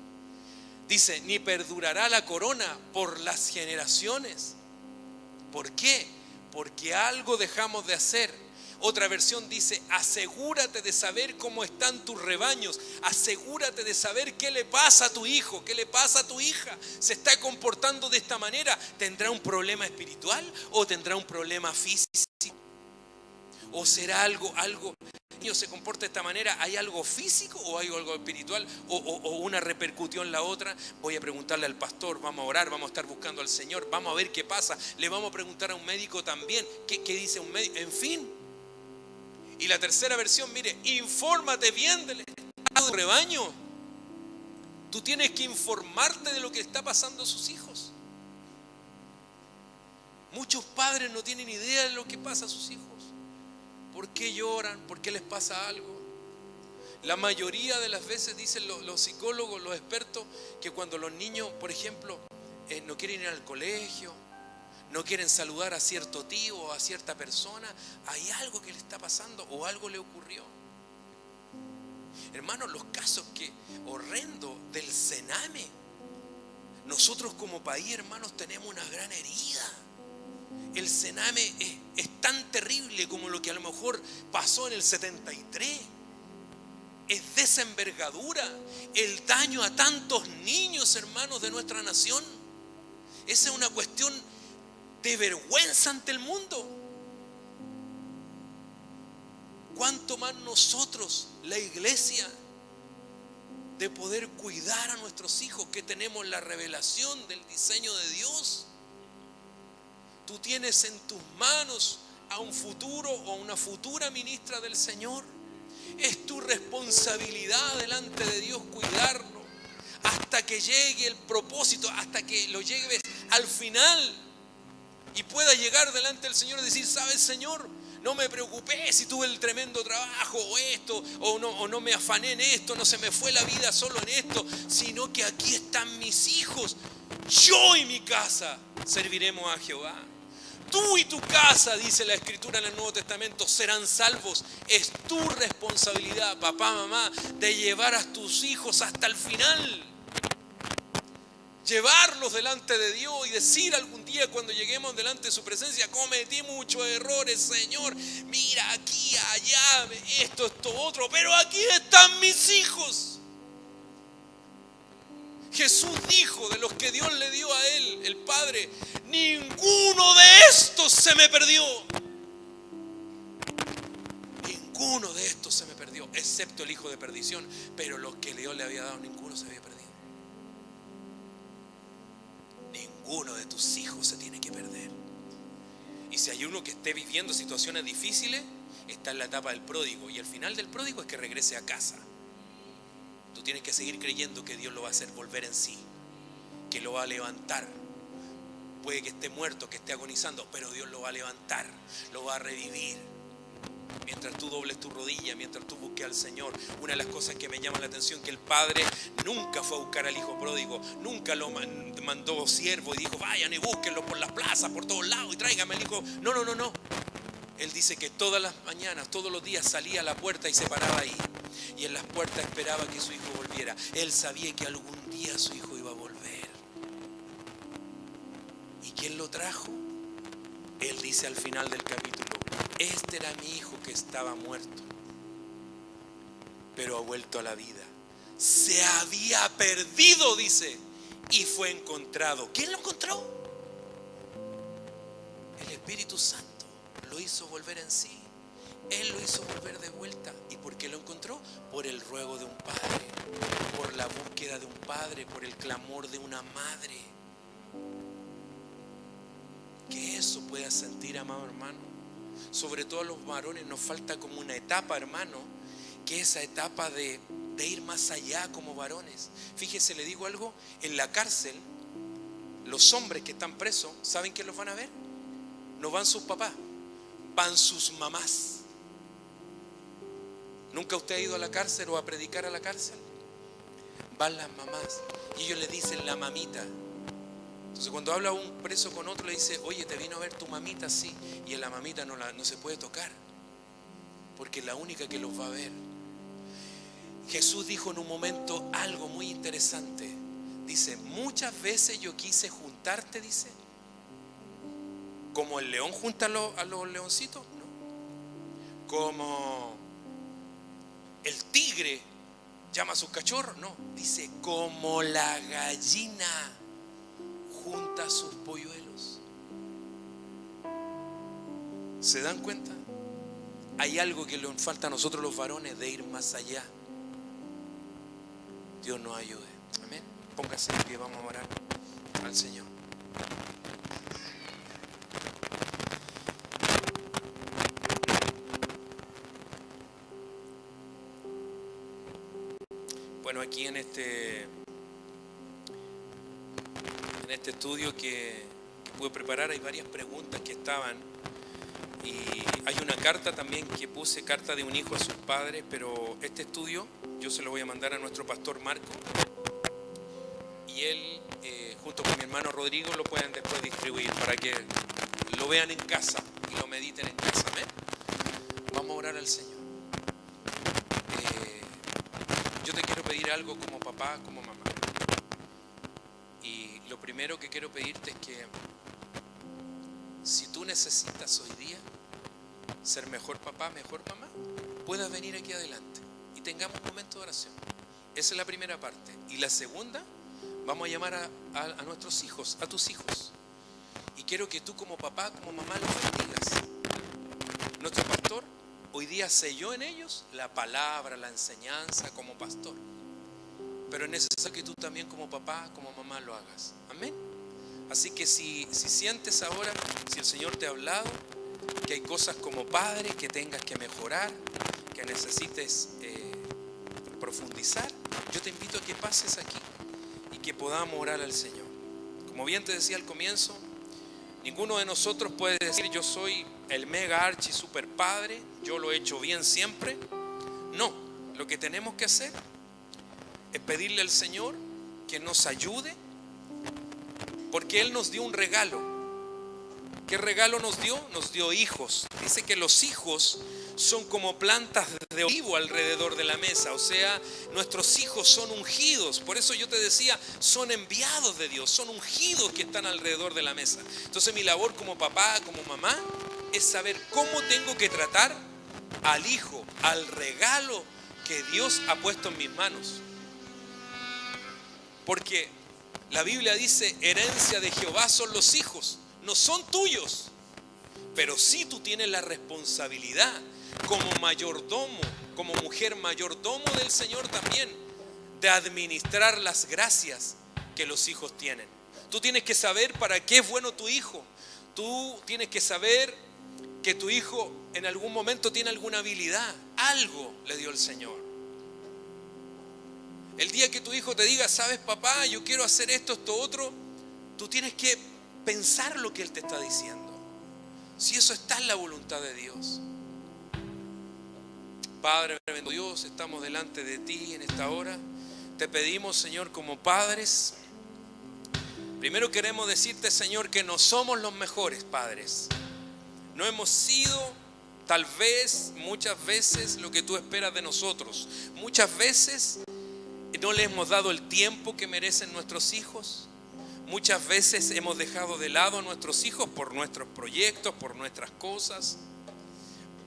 Dice, ni perdurará la corona por las generaciones. ¿Por qué? Porque algo dejamos de hacer. Otra versión dice, asegúrate de saber cómo están tus rebaños, asegúrate de saber qué le pasa a tu hijo, qué le pasa a tu hija. ¿Se está comportando de esta manera? ¿Tendrá un problema espiritual o tendrá un problema físico? ¿O será algo, el niño se comporta de esta manera? ¿Hay algo físico o hay algo espiritual? ¿O una repercutió en la otra? Voy a preguntarle al pastor, vamos a orar, vamos a estar buscando al Señor, vamos a ver qué pasa. Le vamos a preguntar a un médico también, ¿qué dice un médico? En fin. Y la tercera versión, mire, infórmate bien del estado del rebaño. Tú tienes que informarte de lo que está pasando a sus hijos. Muchos padres no tienen idea de lo que pasa a sus hijos. ¿Por qué lloran? ¿Por qué les pasa algo? La mayoría de las veces dicen los psicólogos, los expertos, que cuando los niños, por ejemplo, no quieren ir al colegio, no quieren saludar a cierto tío o a cierta persona, hay algo que le está pasando o algo le ocurrió. Hermanos, los casos horrendos del cename. Nosotros como país, hermanos, tenemos una gran herida. El cename es tan terrible como lo que a lo mejor pasó en el 73. Es de esa envergadura el daño a tantos niños, hermanos, de nuestra nación. Esa es una cuestión de vergüenza ante el mundo. ¿Cuánto más nosotros, la iglesia, de poder cuidar a nuestros hijos, que tenemos la revelación del diseño de Dios? Tú tienes en tus manos a un futuro o una futura ministra del Señor. Es tu responsabilidad delante de Dios cuidarlo hasta que llegue el propósito, hasta que lo lleves al final y pueda llegar delante del Señor y decir, ¿sabes, Señor? No me preocupé si tuve el tremendo trabajo o esto, o no me afané en esto, no se me fue la vida solo en esto, sino que aquí están mis hijos. Yo y mi casa serviremos a Jehová. Tú y tu casa, dice la Escritura en el Nuevo Testamento, serán salvos. Es tu responsabilidad, papá, mamá, de llevar a tus hijos hasta el final. Llevarlos delante de Dios y decir algún día cuando lleguemos delante de su presencia, cometí muchos errores, Señor. Mira, aquí, allá, esto, otro, pero aquí están mis hijos. Jesús dijo, de los que Dios le dio a él, el Padre, ninguno de estos se me perdió. Ninguno de estos se me perdió, excepto el hijo de perdición. Pero los que Dios le había dado, ninguno se había perdido. Ninguno de tus hijos se tiene que perder. Y si hay uno que esté viviendo situaciones difíciles, está en la etapa del pródigo. Y el final del pródigo es que regrese a casa. Tú tienes que seguir creyendo que Dios lo va a hacer volver en sí, que lo va a levantar. Puede que esté muerto, que esté agonizando, pero Dios lo va a levantar, lo va a revivir. Mientras tú dobles tu rodilla, mientras tú busques al Señor. Una de las cosas que me llama la atención, que el Padre nunca fue a buscar al hijo pródigo, nunca lo mandó siervo y dijo, vayan y búsquenlo por las plazas, por todos lados y tráigame al hijo. No. Él dice que todas las mañanas, todos los días salía a la puerta y se paraba ahí. Y en las puertas esperaba que su hijo volviera. Él sabía que algún día su hijo iba a volver. ¿Y quién lo trajo? Él dice al final del capítulo, este era mi hijo que estaba muerto pero ha vuelto a la vida. Se había perdido, dice, y fue encontrado. ¿Quién lo encontró? El Espíritu Santo lo hizo volver en sí. Él lo hizo volver de vuelta. ¿Y por qué lo encontró? Por el ruego de un padre, por la búsqueda de un padre, por el clamor de una madre. Que eso pueda sentir, amado hermano. Sobre todo a los varones nos falta como una etapa, hermano, que esa etapa de ir más allá como varones. Fíjese, le digo algo, en la cárcel, los hombres que están presos, ¿saben quién los van a ver? No van sus papás, van sus mamás. ¿Nunca usted ha ido a la cárcel o a predicar a la cárcel? Van las mamás y ellos le dicen la mamita. Entonces cuando habla un preso con otro le dice, oye, ¿te vino a ver tu mamita? Sí. Y a la mamita no se puede tocar, porque es la única que los va a ver. Jesús dijo en un momento algo muy interesante. Dice, muchas veces yo quise juntarte, dice, como el león junta a los leoncitos, no. Como el tigre llama a sus cachorros, no. Dice, como la gallina junta sus polluelos. ¿Se dan cuenta? Hay algo que nos falta a nosotros los varones, de ir más allá. Dios nos ayude. Amén. Póngase de pie, vamos a orar al Señor. Bueno, aquí en este estudio que pude preparar hay varias preguntas que estaban, y hay una carta también que puse, carta de un hijo a sus padres, pero este estudio yo se lo voy a mandar a nuestro pastor Marco, y él junto con mi hermano Rodrigo lo pueden después distribuir para que lo vean en casa y lo mediten en casa. Amén. Vamos a orar al Señor. Yo te quiero pedir algo como papá, como mamá. Y lo primero que quiero pedirte es que si tú necesitas hoy día ser mejor papá, mejor mamá, puedas venir aquí adelante y tengamos un momento de oración. Esa es la primera parte. Y la segunda, vamos a llamar a nuestros hijos, a tus hijos. Y quiero que tú como papá, como mamá los bendigas. Nuestro pastor hoy día selló en ellos la palabra, la enseñanza como pastor. Pero es necesario que tú también como papá, como mamá lo hagas. Amén. Así que si sientes ahora, si el Señor te ha hablado, que hay cosas como padre que tengas que mejorar, que necesites profundizar, yo te invito a que pases aquí y que podamos orar al Señor. Como bien te decía al comienzo, ninguno de nosotros puede decir yo soy el mega archi super padre, yo lo he hecho bien siempre. No, lo que tenemos que hacer es pedirle al Señor que nos ayude, porque Él nos dio un regalo. ¿Qué regalo nos dio? Nos dio hijos. Dice que los hijos son como plantas de olivo alrededor de la mesa. O sea, nuestros hijos son ungidos. Por eso yo te decía, son enviados de Dios, son ungidos que están alrededor de la mesa. Entonces mi labor como papá, como mamá, es saber cómo tengo que tratar al hijo, al regalo que Dios ha puesto en mis manos. Porque la Biblia dice, herencia de Jehová son los hijos. No son tuyos, pero sí tú tienes la responsabilidad como mayordomo, como mujer mayordomo del Señor también, de administrar las gracias que los hijos tienen. Tú tienes que saber para qué es bueno tu hijo. Tú tienes que saber que tu hijo en algún momento tiene alguna habilidad, algo le dio el Señor. El día que tu hijo te diga, sabes papá, yo quiero hacer esto, esto, otro, tú tienes que pensar lo que Él te está diciendo, si eso está en la voluntad de Dios. Padre, bendito Dios, estamos delante de ti en esta hora. Te pedimos, Señor, como padres, primero queremos decirte, Señor, que no somos los mejores padres. No hemos sido, tal vez, muchas veces, lo que tú esperas de nosotros. Muchas veces no le hemos dado el tiempo que merecen nuestros hijos. Muchas veces hemos dejado de lado a nuestros hijos por nuestros proyectos, por nuestras cosas.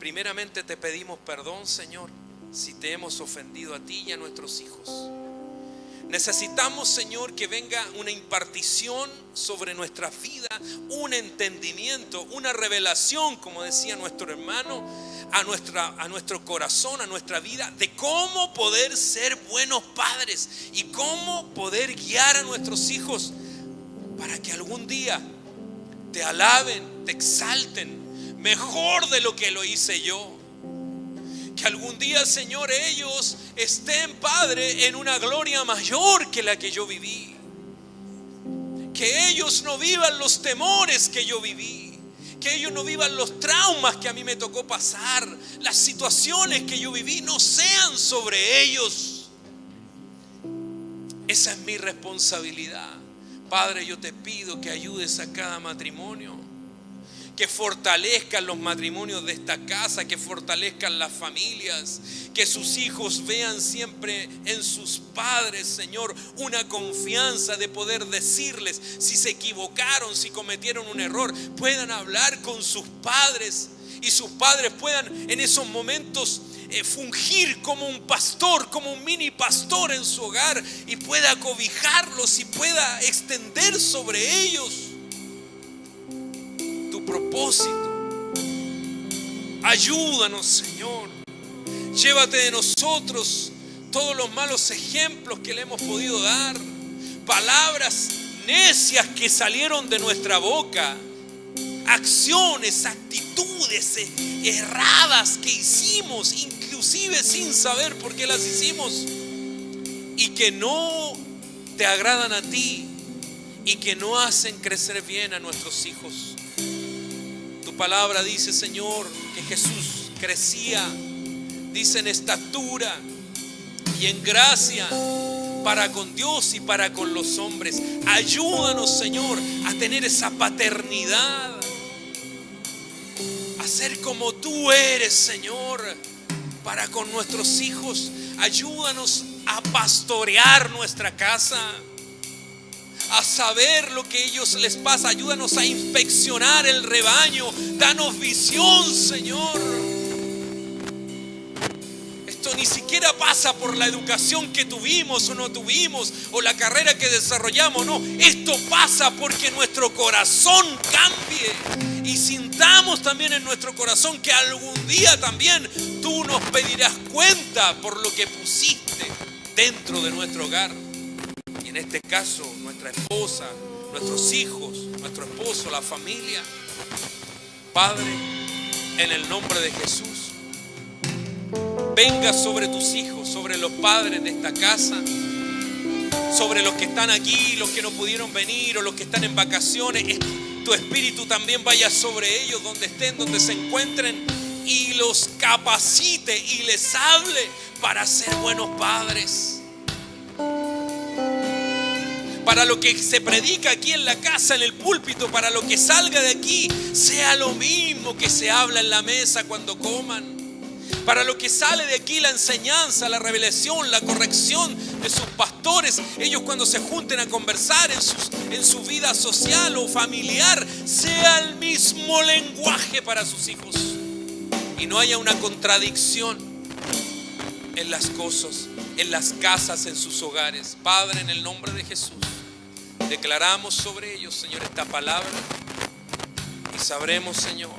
Primeramente te pedimos perdón, Señor, si te hemos ofendido a ti y a nuestros hijos. Necesitamos, Señor, que venga una impartición sobre nuestra vida, un entendimiento, una revelación, como decía nuestro hermano, a nuestro corazón, a nuestra vida, de cómo poder ser buenos padres y cómo poder guiar a nuestros hijos para que algún día te alaben, te exalten mejor de lo que lo hice yo. Que algún día, Señor, ellos estén, Padre, en una gloria mayor que la que yo viví. Que ellos no vivan los temores que yo viví. Que ellos no vivan los traumas que a mí me tocó pasar. Las situaciones que yo viví no sean sobre ellos. Esa es mi responsabilidad. Padre, yo te pido que ayudes a cada matrimonio, que fortalezcan los matrimonios de esta casa, que fortalezcan las familias, que sus hijos vean siempre en sus padres, Señor, una confianza de poder decirles si se equivocaron, si cometieron un error, puedan hablar con sus padres y sus padres puedan en esos momentos fungir como un pastor, como un mini pastor en su hogar y pueda cobijarlos y pueda extender sobre ellos tu propósito. Ayúdanos, Señor. Llévate de nosotros todos los malos ejemplos que le hemos podido dar, palabras necias que salieron de nuestra boca, acciones, actitudes erradas que hicimos, inclusive sin saber por qué las hicimos, y que no te agradan a ti y que no hacen crecer bien a nuestros hijos. Tu palabra dice, Señor, que Jesús crecía, dice, en estatura y en gracia para con Dios y para con los hombres. Ayúdanos, Señor, a tener esa paternidad, a ser como tú eres, Señor, para con nuestros hijos. Ayúdanos a pastorear nuestra casa, a saber lo que a ellos les pasa. Ayúdanos a inspeccionar el rebaño. Danos visión, Señor. Esto ni siquiera pasa por la educación que tuvimos o no tuvimos o la carrera que desarrollamos. No, esto pasa porque nuestro corazón cambie y sintamos también en nuestro corazón que algún día también tú nos pedirás cuenta por lo que pusiste dentro de nuestro hogar. Y en este caso, nuestra esposa, nuestros hijos, nuestro esposo, la familia. Padre, en el nombre de Jesús, venga sobre tus hijos, sobre los padres de esta casa, sobre los que están aquí, los que no pudieron venir o los que están en vacaciones. Tu espíritu también vaya sobre ellos donde estén, donde se encuentren, y los capacite y les hable para ser buenos padres. Para lo que se predica aquí en la casa, en el púlpito, para lo que salga de aquí, sea lo mismo que se habla en la mesa cuando coman. Para lo que sale de aquí, la enseñanza, la revelación, la corrección de sus pastores, ellos cuando se junten a conversar en su vida social o familiar, sea el mismo lenguaje para sus hijos. Y no haya una contradicción en las cosas, en las casas, en sus hogares. Padre, en el nombre de Jesús, declaramos sobre ellos, Señor, esta palabra y sabremos, Señor,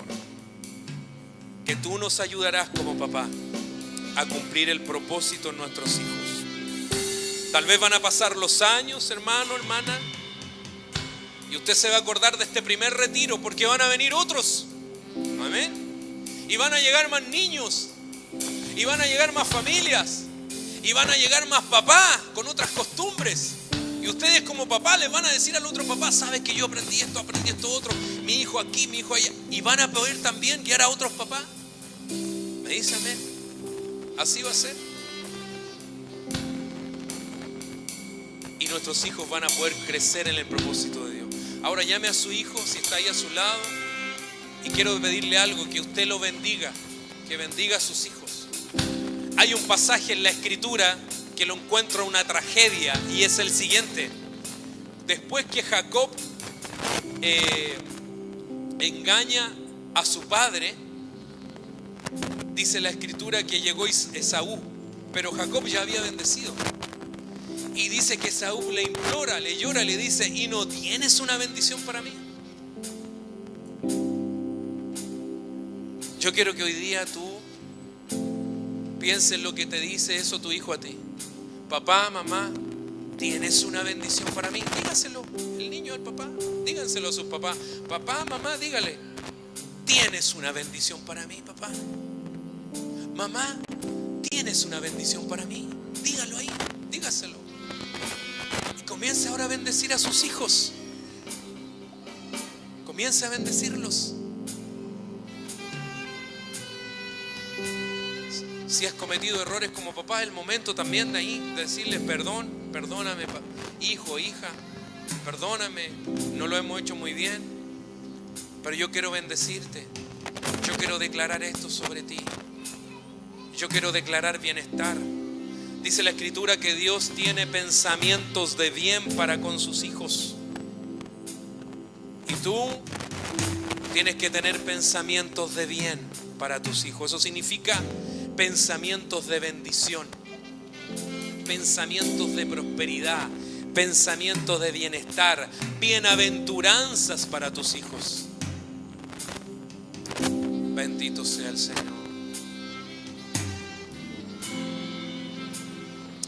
que tú nos ayudarás como papá a cumplir el propósito en nuestros hijos. Tal vez van a pasar los años, hermano, hermana, y usted se va a acordar de este primer retiro porque van a venir otros. Amén. Y van a llegar más niños, y van a llegar más familias, y van a llegar más papás con otras costumbres. Y ustedes como papá les van a decir al otro papá, sabes que yo aprendí esto otro, mi hijo aquí, mi hijo allá. Y van a poder también guiar a otros papás. ¿Me dice amén? Así va a ser. Y nuestros hijos van a poder crecer en el propósito de Dios. Ahora llame a su hijo si está ahí a su lado. Y quiero pedirle algo, que usted lo bendiga, que bendiga a sus hijos. Hay un pasaje en la Escritura que lo encuentro una tragedia y es el siguiente. Después que Jacob engaña a su padre, Dice la escritura que llegó Esaú, pero Jacob ya había bendecido. Y dice que Esaú le implora, le llora, le dice: ¿y no tienes una bendición para mí? Yo quiero que hoy día tú pienses lo que te dice eso tu hijo a ti. Papá, mamá, ¿tienes una bendición para mí? Dígaselo, el niño al papá, díganselo a sus papás. Papá, mamá, dígale: ¿tienes una bendición para mí, papá? Mamá, ¿tienes una bendición para mí? Dígalo ahí, dígaselo. Y comienza ahora a bendecir a sus hijos. Comienza a bendecirlos. Si has cometido errores como papá, es el momento también de ahí de decirles: perdóname, hijo, hija, perdóname, no lo hemos hecho muy bien, pero yo quiero bendecirte. Yo quiero declarar esto sobre ti. Yo quiero declarar bienestar. Dice la escritura que Dios tiene pensamientos de bien para con sus hijos. Y tú tienes que tener pensamientos de bien para tus hijos. Eso significa pensamientos de bendición, pensamientos de prosperidad, pensamientos de bienestar, bienaventuranzas para tus hijos. Bendito sea el Señor.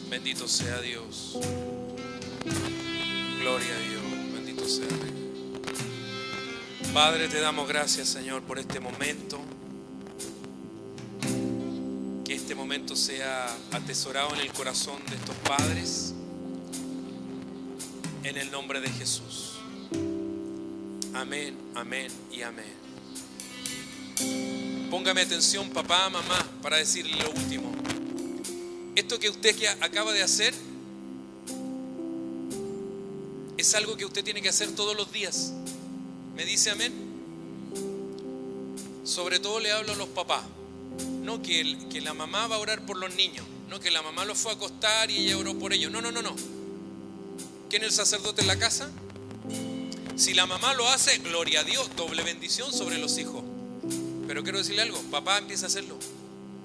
Bendito sea Dios. Gloria a Dios. Bendito sea Dios. Padre, te damos gracias, Señor, por este momento. Que este momento sea atesorado en el corazón de estos padres. En el nombre de Jesús. Amén, amén y amén. Póngame atención, papá, mamá, para decirle lo último. Esto que usted acaba de hacer es algo que usted tiene que hacer todos los días. ¿Me dice amén? Sobre todo le hablo a los papás. No que la mamá va a orar por los niños. No que la mamá los fue a acostar y ella oró por ellos. No. ¿Quién es el sacerdote en la casa? Si la mamá lo hace, gloria a Dios, doble bendición sobre los hijos. Pero quiero decirle algo, papá, empieza a hacerlo.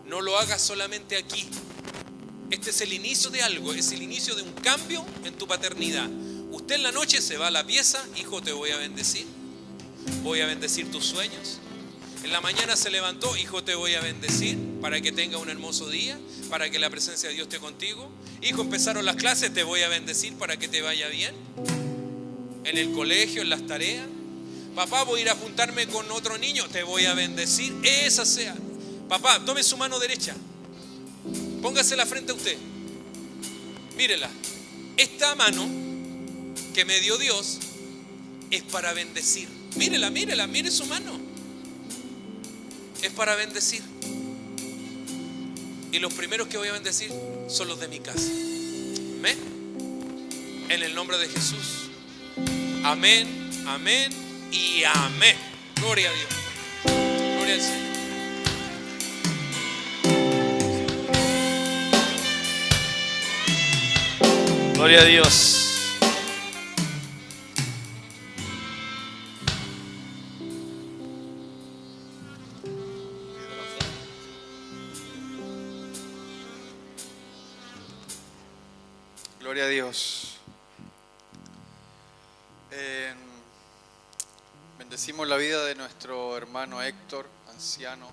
No lo hagas solamente aquí. Este es el inicio de algo, es el inicio de un cambio en tu paternidad. Usted en la noche se va a la pieza: hijo, te voy a bendecir. Voy a bendecir tus sueños. En la mañana se levantó: hijo, te voy a bendecir para que tenga un hermoso día, para que la presencia de Dios esté contigo. Hijo, empezaron las clases, te voy a bendecir para que te vaya bien. En el colegio, en las tareas. Papá, voy a ir a juntarme con otro niño, te voy a bendecir. Esa sea. Papá, tome su mano derecha. Póngasela frente a usted. Mírela. Esta mano que me dio Dios es para bendecir. Mírela, mire su mano. Es para bendecir. Y los primeros que voy a bendecir son los de mi casa. Amén. En el nombre de Jesús. Amén, amén y amén. Gloria a Dios. Gloria al Señor. Gloria a Dios. Gloria a Dios. Bendecimos la vida de nuestro hermano Héctor, anciano.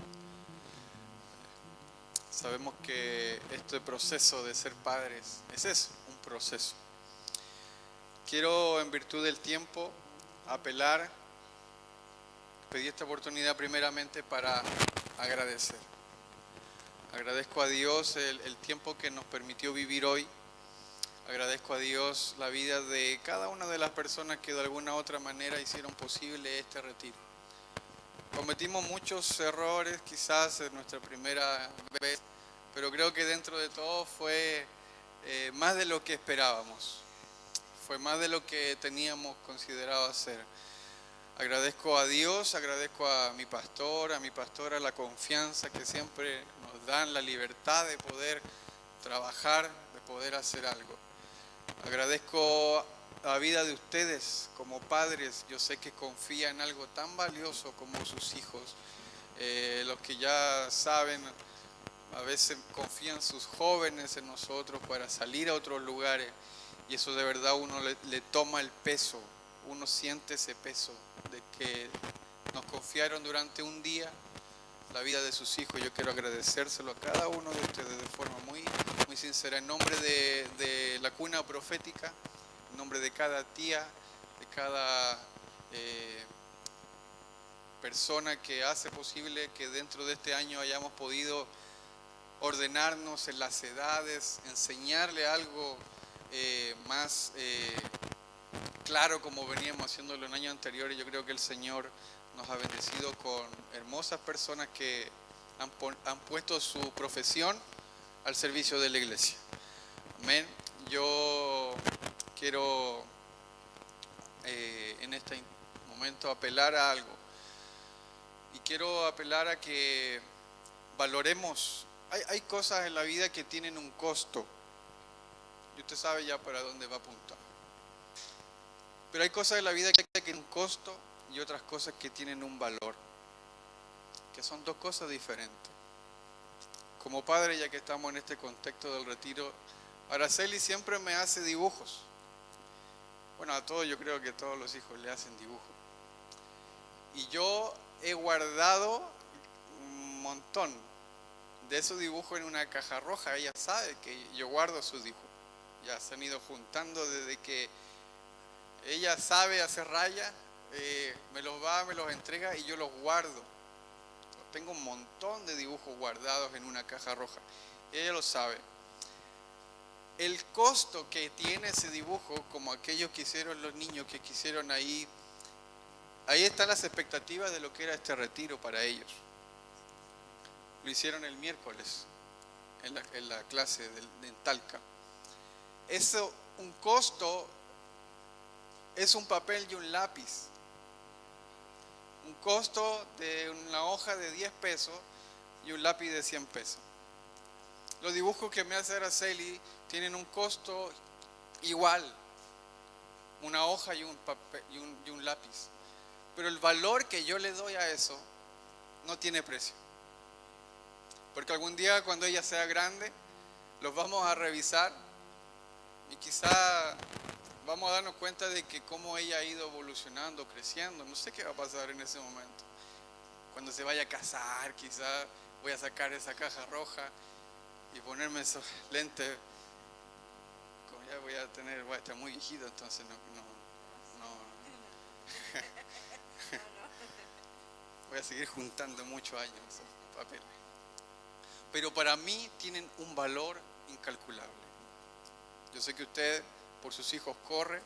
Sabemos que este proceso de ser padres es eso, un proceso. Quiero, en virtud del tiempo, apelar, pedir esta oportunidad primeramente para agradecer. Agradezco a Dios el tiempo que nos permitió vivir hoy. Agradezco a Dios la vida de cada una de las personas que de alguna u otra manera hicieron posible este retiro. Cometimos muchos errores quizás en nuestra primera vez, pero creo que dentro de todo fue más de lo que esperábamos. Fue más de lo que teníamos considerado hacer. Agradezco a Dios, agradezco a mi pastora, la confianza que siempre nos dan, la libertad de poder trabajar, de poder hacer algo. Agradezco la vida de ustedes como padres. Yo sé que confían en algo tan valioso como sus hijos. Los que ya saben, a veces confían sus jóvenes en nosotros para salir a otros lugares, y eso de verdad uno le toma el peso, uno siente ese peso de que nos confiaron durante un día la vida de sus hijos. Yo quiero agradecérselo a cada uno de ustedes de forma muy, muy sincera, en nombre de la cuna profética, en nombre de cada tía, de cada persona que hace posible que dentro de este año hayamos podido ordenarnos en las edades, enseñarle algo más claro como veníamos haciéndolo en años anteriores. Yo creo que el Señor nos ha bendecido con hermosas personas que han puesto su profesión al servicio de la iglesia. Amén. Yo quiero en este momento apelar a algo. Y quiero apelar a que valoremos. Hay cosas en la vida que tienen un costo. Y usted sabe ya para dónde va a apuntar. Pero hay cosas en la vida que tienen un costo y otras cosas que tienen un valor. Que son dos cosas diferentes. Como padre, ya que estamos en este contexto del retiro, Araceli siempre me hace dibujos. Bueno, a todos, yo creo que todos los hijos le hacen dibujos. Y yo he guardado un montón de esos dibujos en una caja roja. Ella sabe que yo guardo sus dibujos. Ya se han ido juntando desde que ella sabe hacer rayas, me los entrega y yo los guardo. Tengo un montón de dibujos guardados en una caja roja. Ella lo sabe. El costo que tiene ese dibujo, como aquellos que hicieron los niños que quisieron ahí están las expectativas de lo que era este retiro para ellos. Lo hicieron el miércoles en la clase en Talca. Eso, un costo, es un papel y un lápiz. Un costo de una hoja de 10 pesos y un lápiz de 100 pesos. Los dibujos que me hace Araceli tienen un costo igual, una hoja y un papel y un lápiz. Pero el valor que yo le doy a eso no tiene precio. Porque algún día cuando ella sea grande, los vamos a revisar y quizá vamos a darnos cuenta de que cómo ella ha ido evolucionando, creciendo. No sé qué va a pasar en ese momento. Cuando se vaya a casar, quizá voy a sacar esa caja roja y ponerme esos lentes. Como ya voy a estar muy viejito, entonces no. Voy a seguir juntando muchos años esos papeles. Pero para mí tienen un valor incalculable. Yo sé que usted por sus hijos corre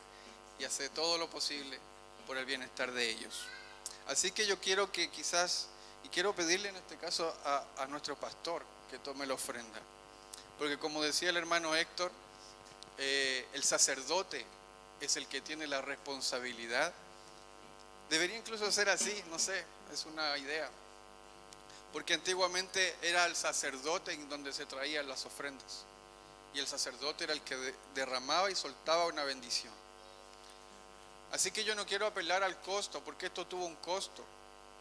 y hace todo lo posible por el bienestar de ellos. Así que yo quiero que quizás, y quiero pedirle en este caso a nuestro pastor que tome la ofrenda. Porque como decía el hermano Héctor, el sacerdote es el que tiene la responsabilidad. Debería incluso ser así, no sé, es una idea. Porque antiguamente era el sacerdote en donde se traían las ofrendas. Y el sacerdote era el que derramaba y soltaba una bendición. Así que yo no quiero apelar al costo, porque esto tuvo un costo.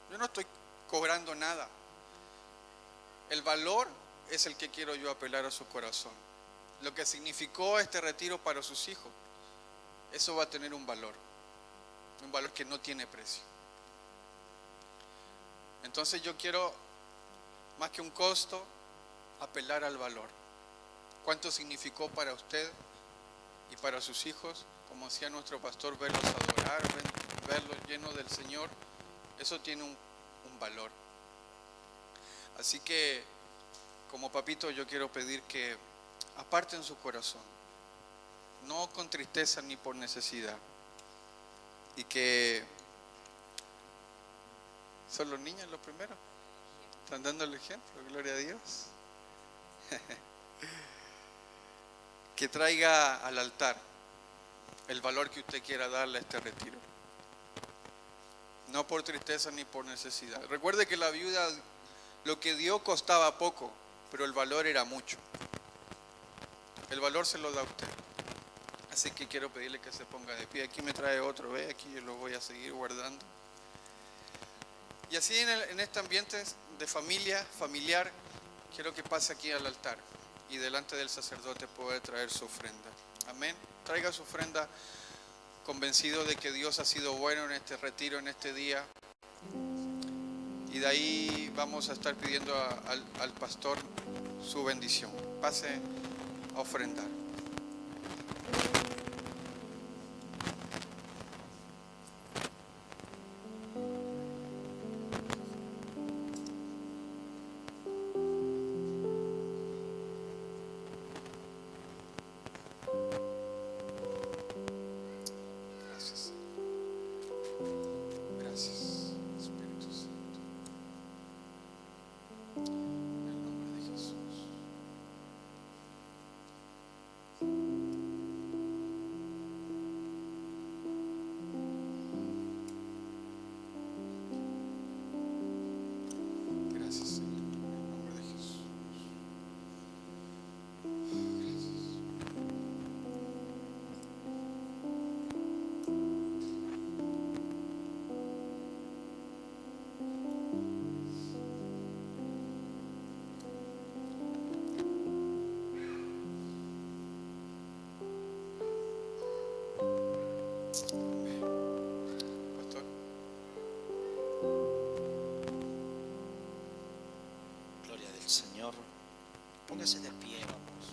Yo no estoy cobrando nada. El valor es el que quiero yo apelar a su corazón. Lo que significó este retiro para sus hijos, eso va a tener un valor que no tiene precio. Entonces yo quiero, más que un costo, apelar al valor. ¿Cuánto significó para usted y para sus hijos? Como decía nuestro pastor, verlos adorar, verlos llenos del Señor, eso tiene un valor. Así que, como papito, yo quiero pedir que aparten su corazón, no con tristeza ni por necesidad. Y que son los niños los primeros. Están dando el ejemplo, gloria a Dios. Que traiga al altar el valor que usted quiera darle a este retiro. No por tristeza ni por necesidad. Recuerde que la viuda, lo que dio costaba poco, pero el valor era mucho. El valor se lo da a usted. Así que quiero pedirle que se ponga de pie. Aquí me trae otro, ve, aquí yo lo voy a seguir guardando. Y así en este ambiente de familia, familiar, quiero que pase aquí al altar y delante del sacerdote puede traer su ofrenda. Amén. Traiga su ofrenda convencido de que Dios ha sido bueno en este retiro, en este día. Y de ahí vamos a estar pidiendo al pastor su bendición. Pase a ofrendar. Gracias. Gracias, Espíritu Santo. En el nombre de Jesús. Gracias, Señor, en el nombre de Jesús. Amén. Pastor. Gloria del Señor. Póngase de pie, vamos.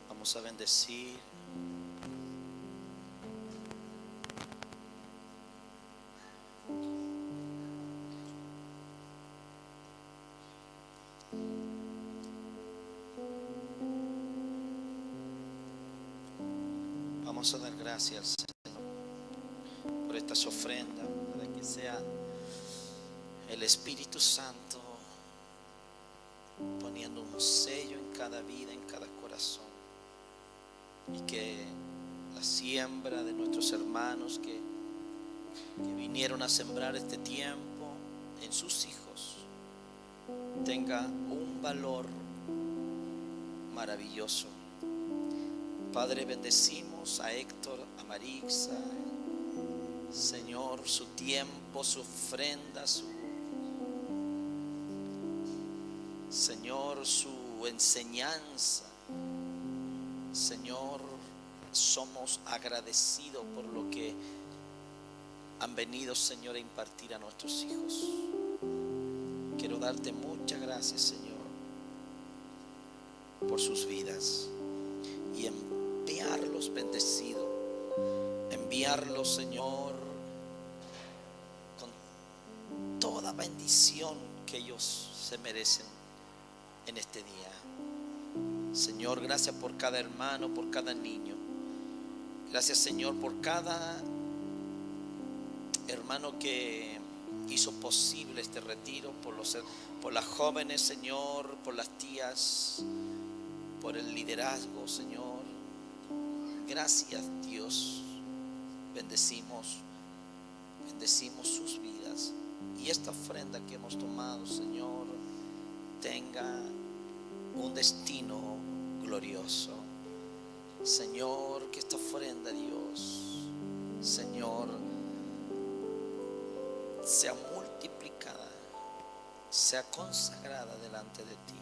Vamos a bendecir. Vamos a dar gracias al Señor por estas ofrendas, para que sea el Espíritu Santo poniendo un sello en cada vida, en cada corazón, y que la siembra de nuestros hermanos que vinieron a sembrar este tiempo en sus hijos tenga un valor maravilloso. Padre, bendecimos a Héctor, a Marixa, Señor, su tiempo, su ofrenda, Señor, su enseñanza. Señor, somos agradecidos por lo que han venido, Señor, a impartir a nuestros hijos. Quiero darte muchas gracias, Señor, por sus vidas y enviarlos bendecidos, enviarlos, Señor, con toda bendición que ellos se merecen en este día. Señor, gracias por cada hermano, por cada niño. Gracias, Señor, por cada hermano que hizo posible este retiro, por las jóvenes, Señor, por las tías, por el liderazgo, Señor. Gracias, Dios. Bendecimos sus vidas. Y esta ofrenda que hemos tomado, Señor, tenga un destino glorioso. Señor, que esta ofrenda, Dios, Señor, sea multiplicada, sea consagrada delante de ti.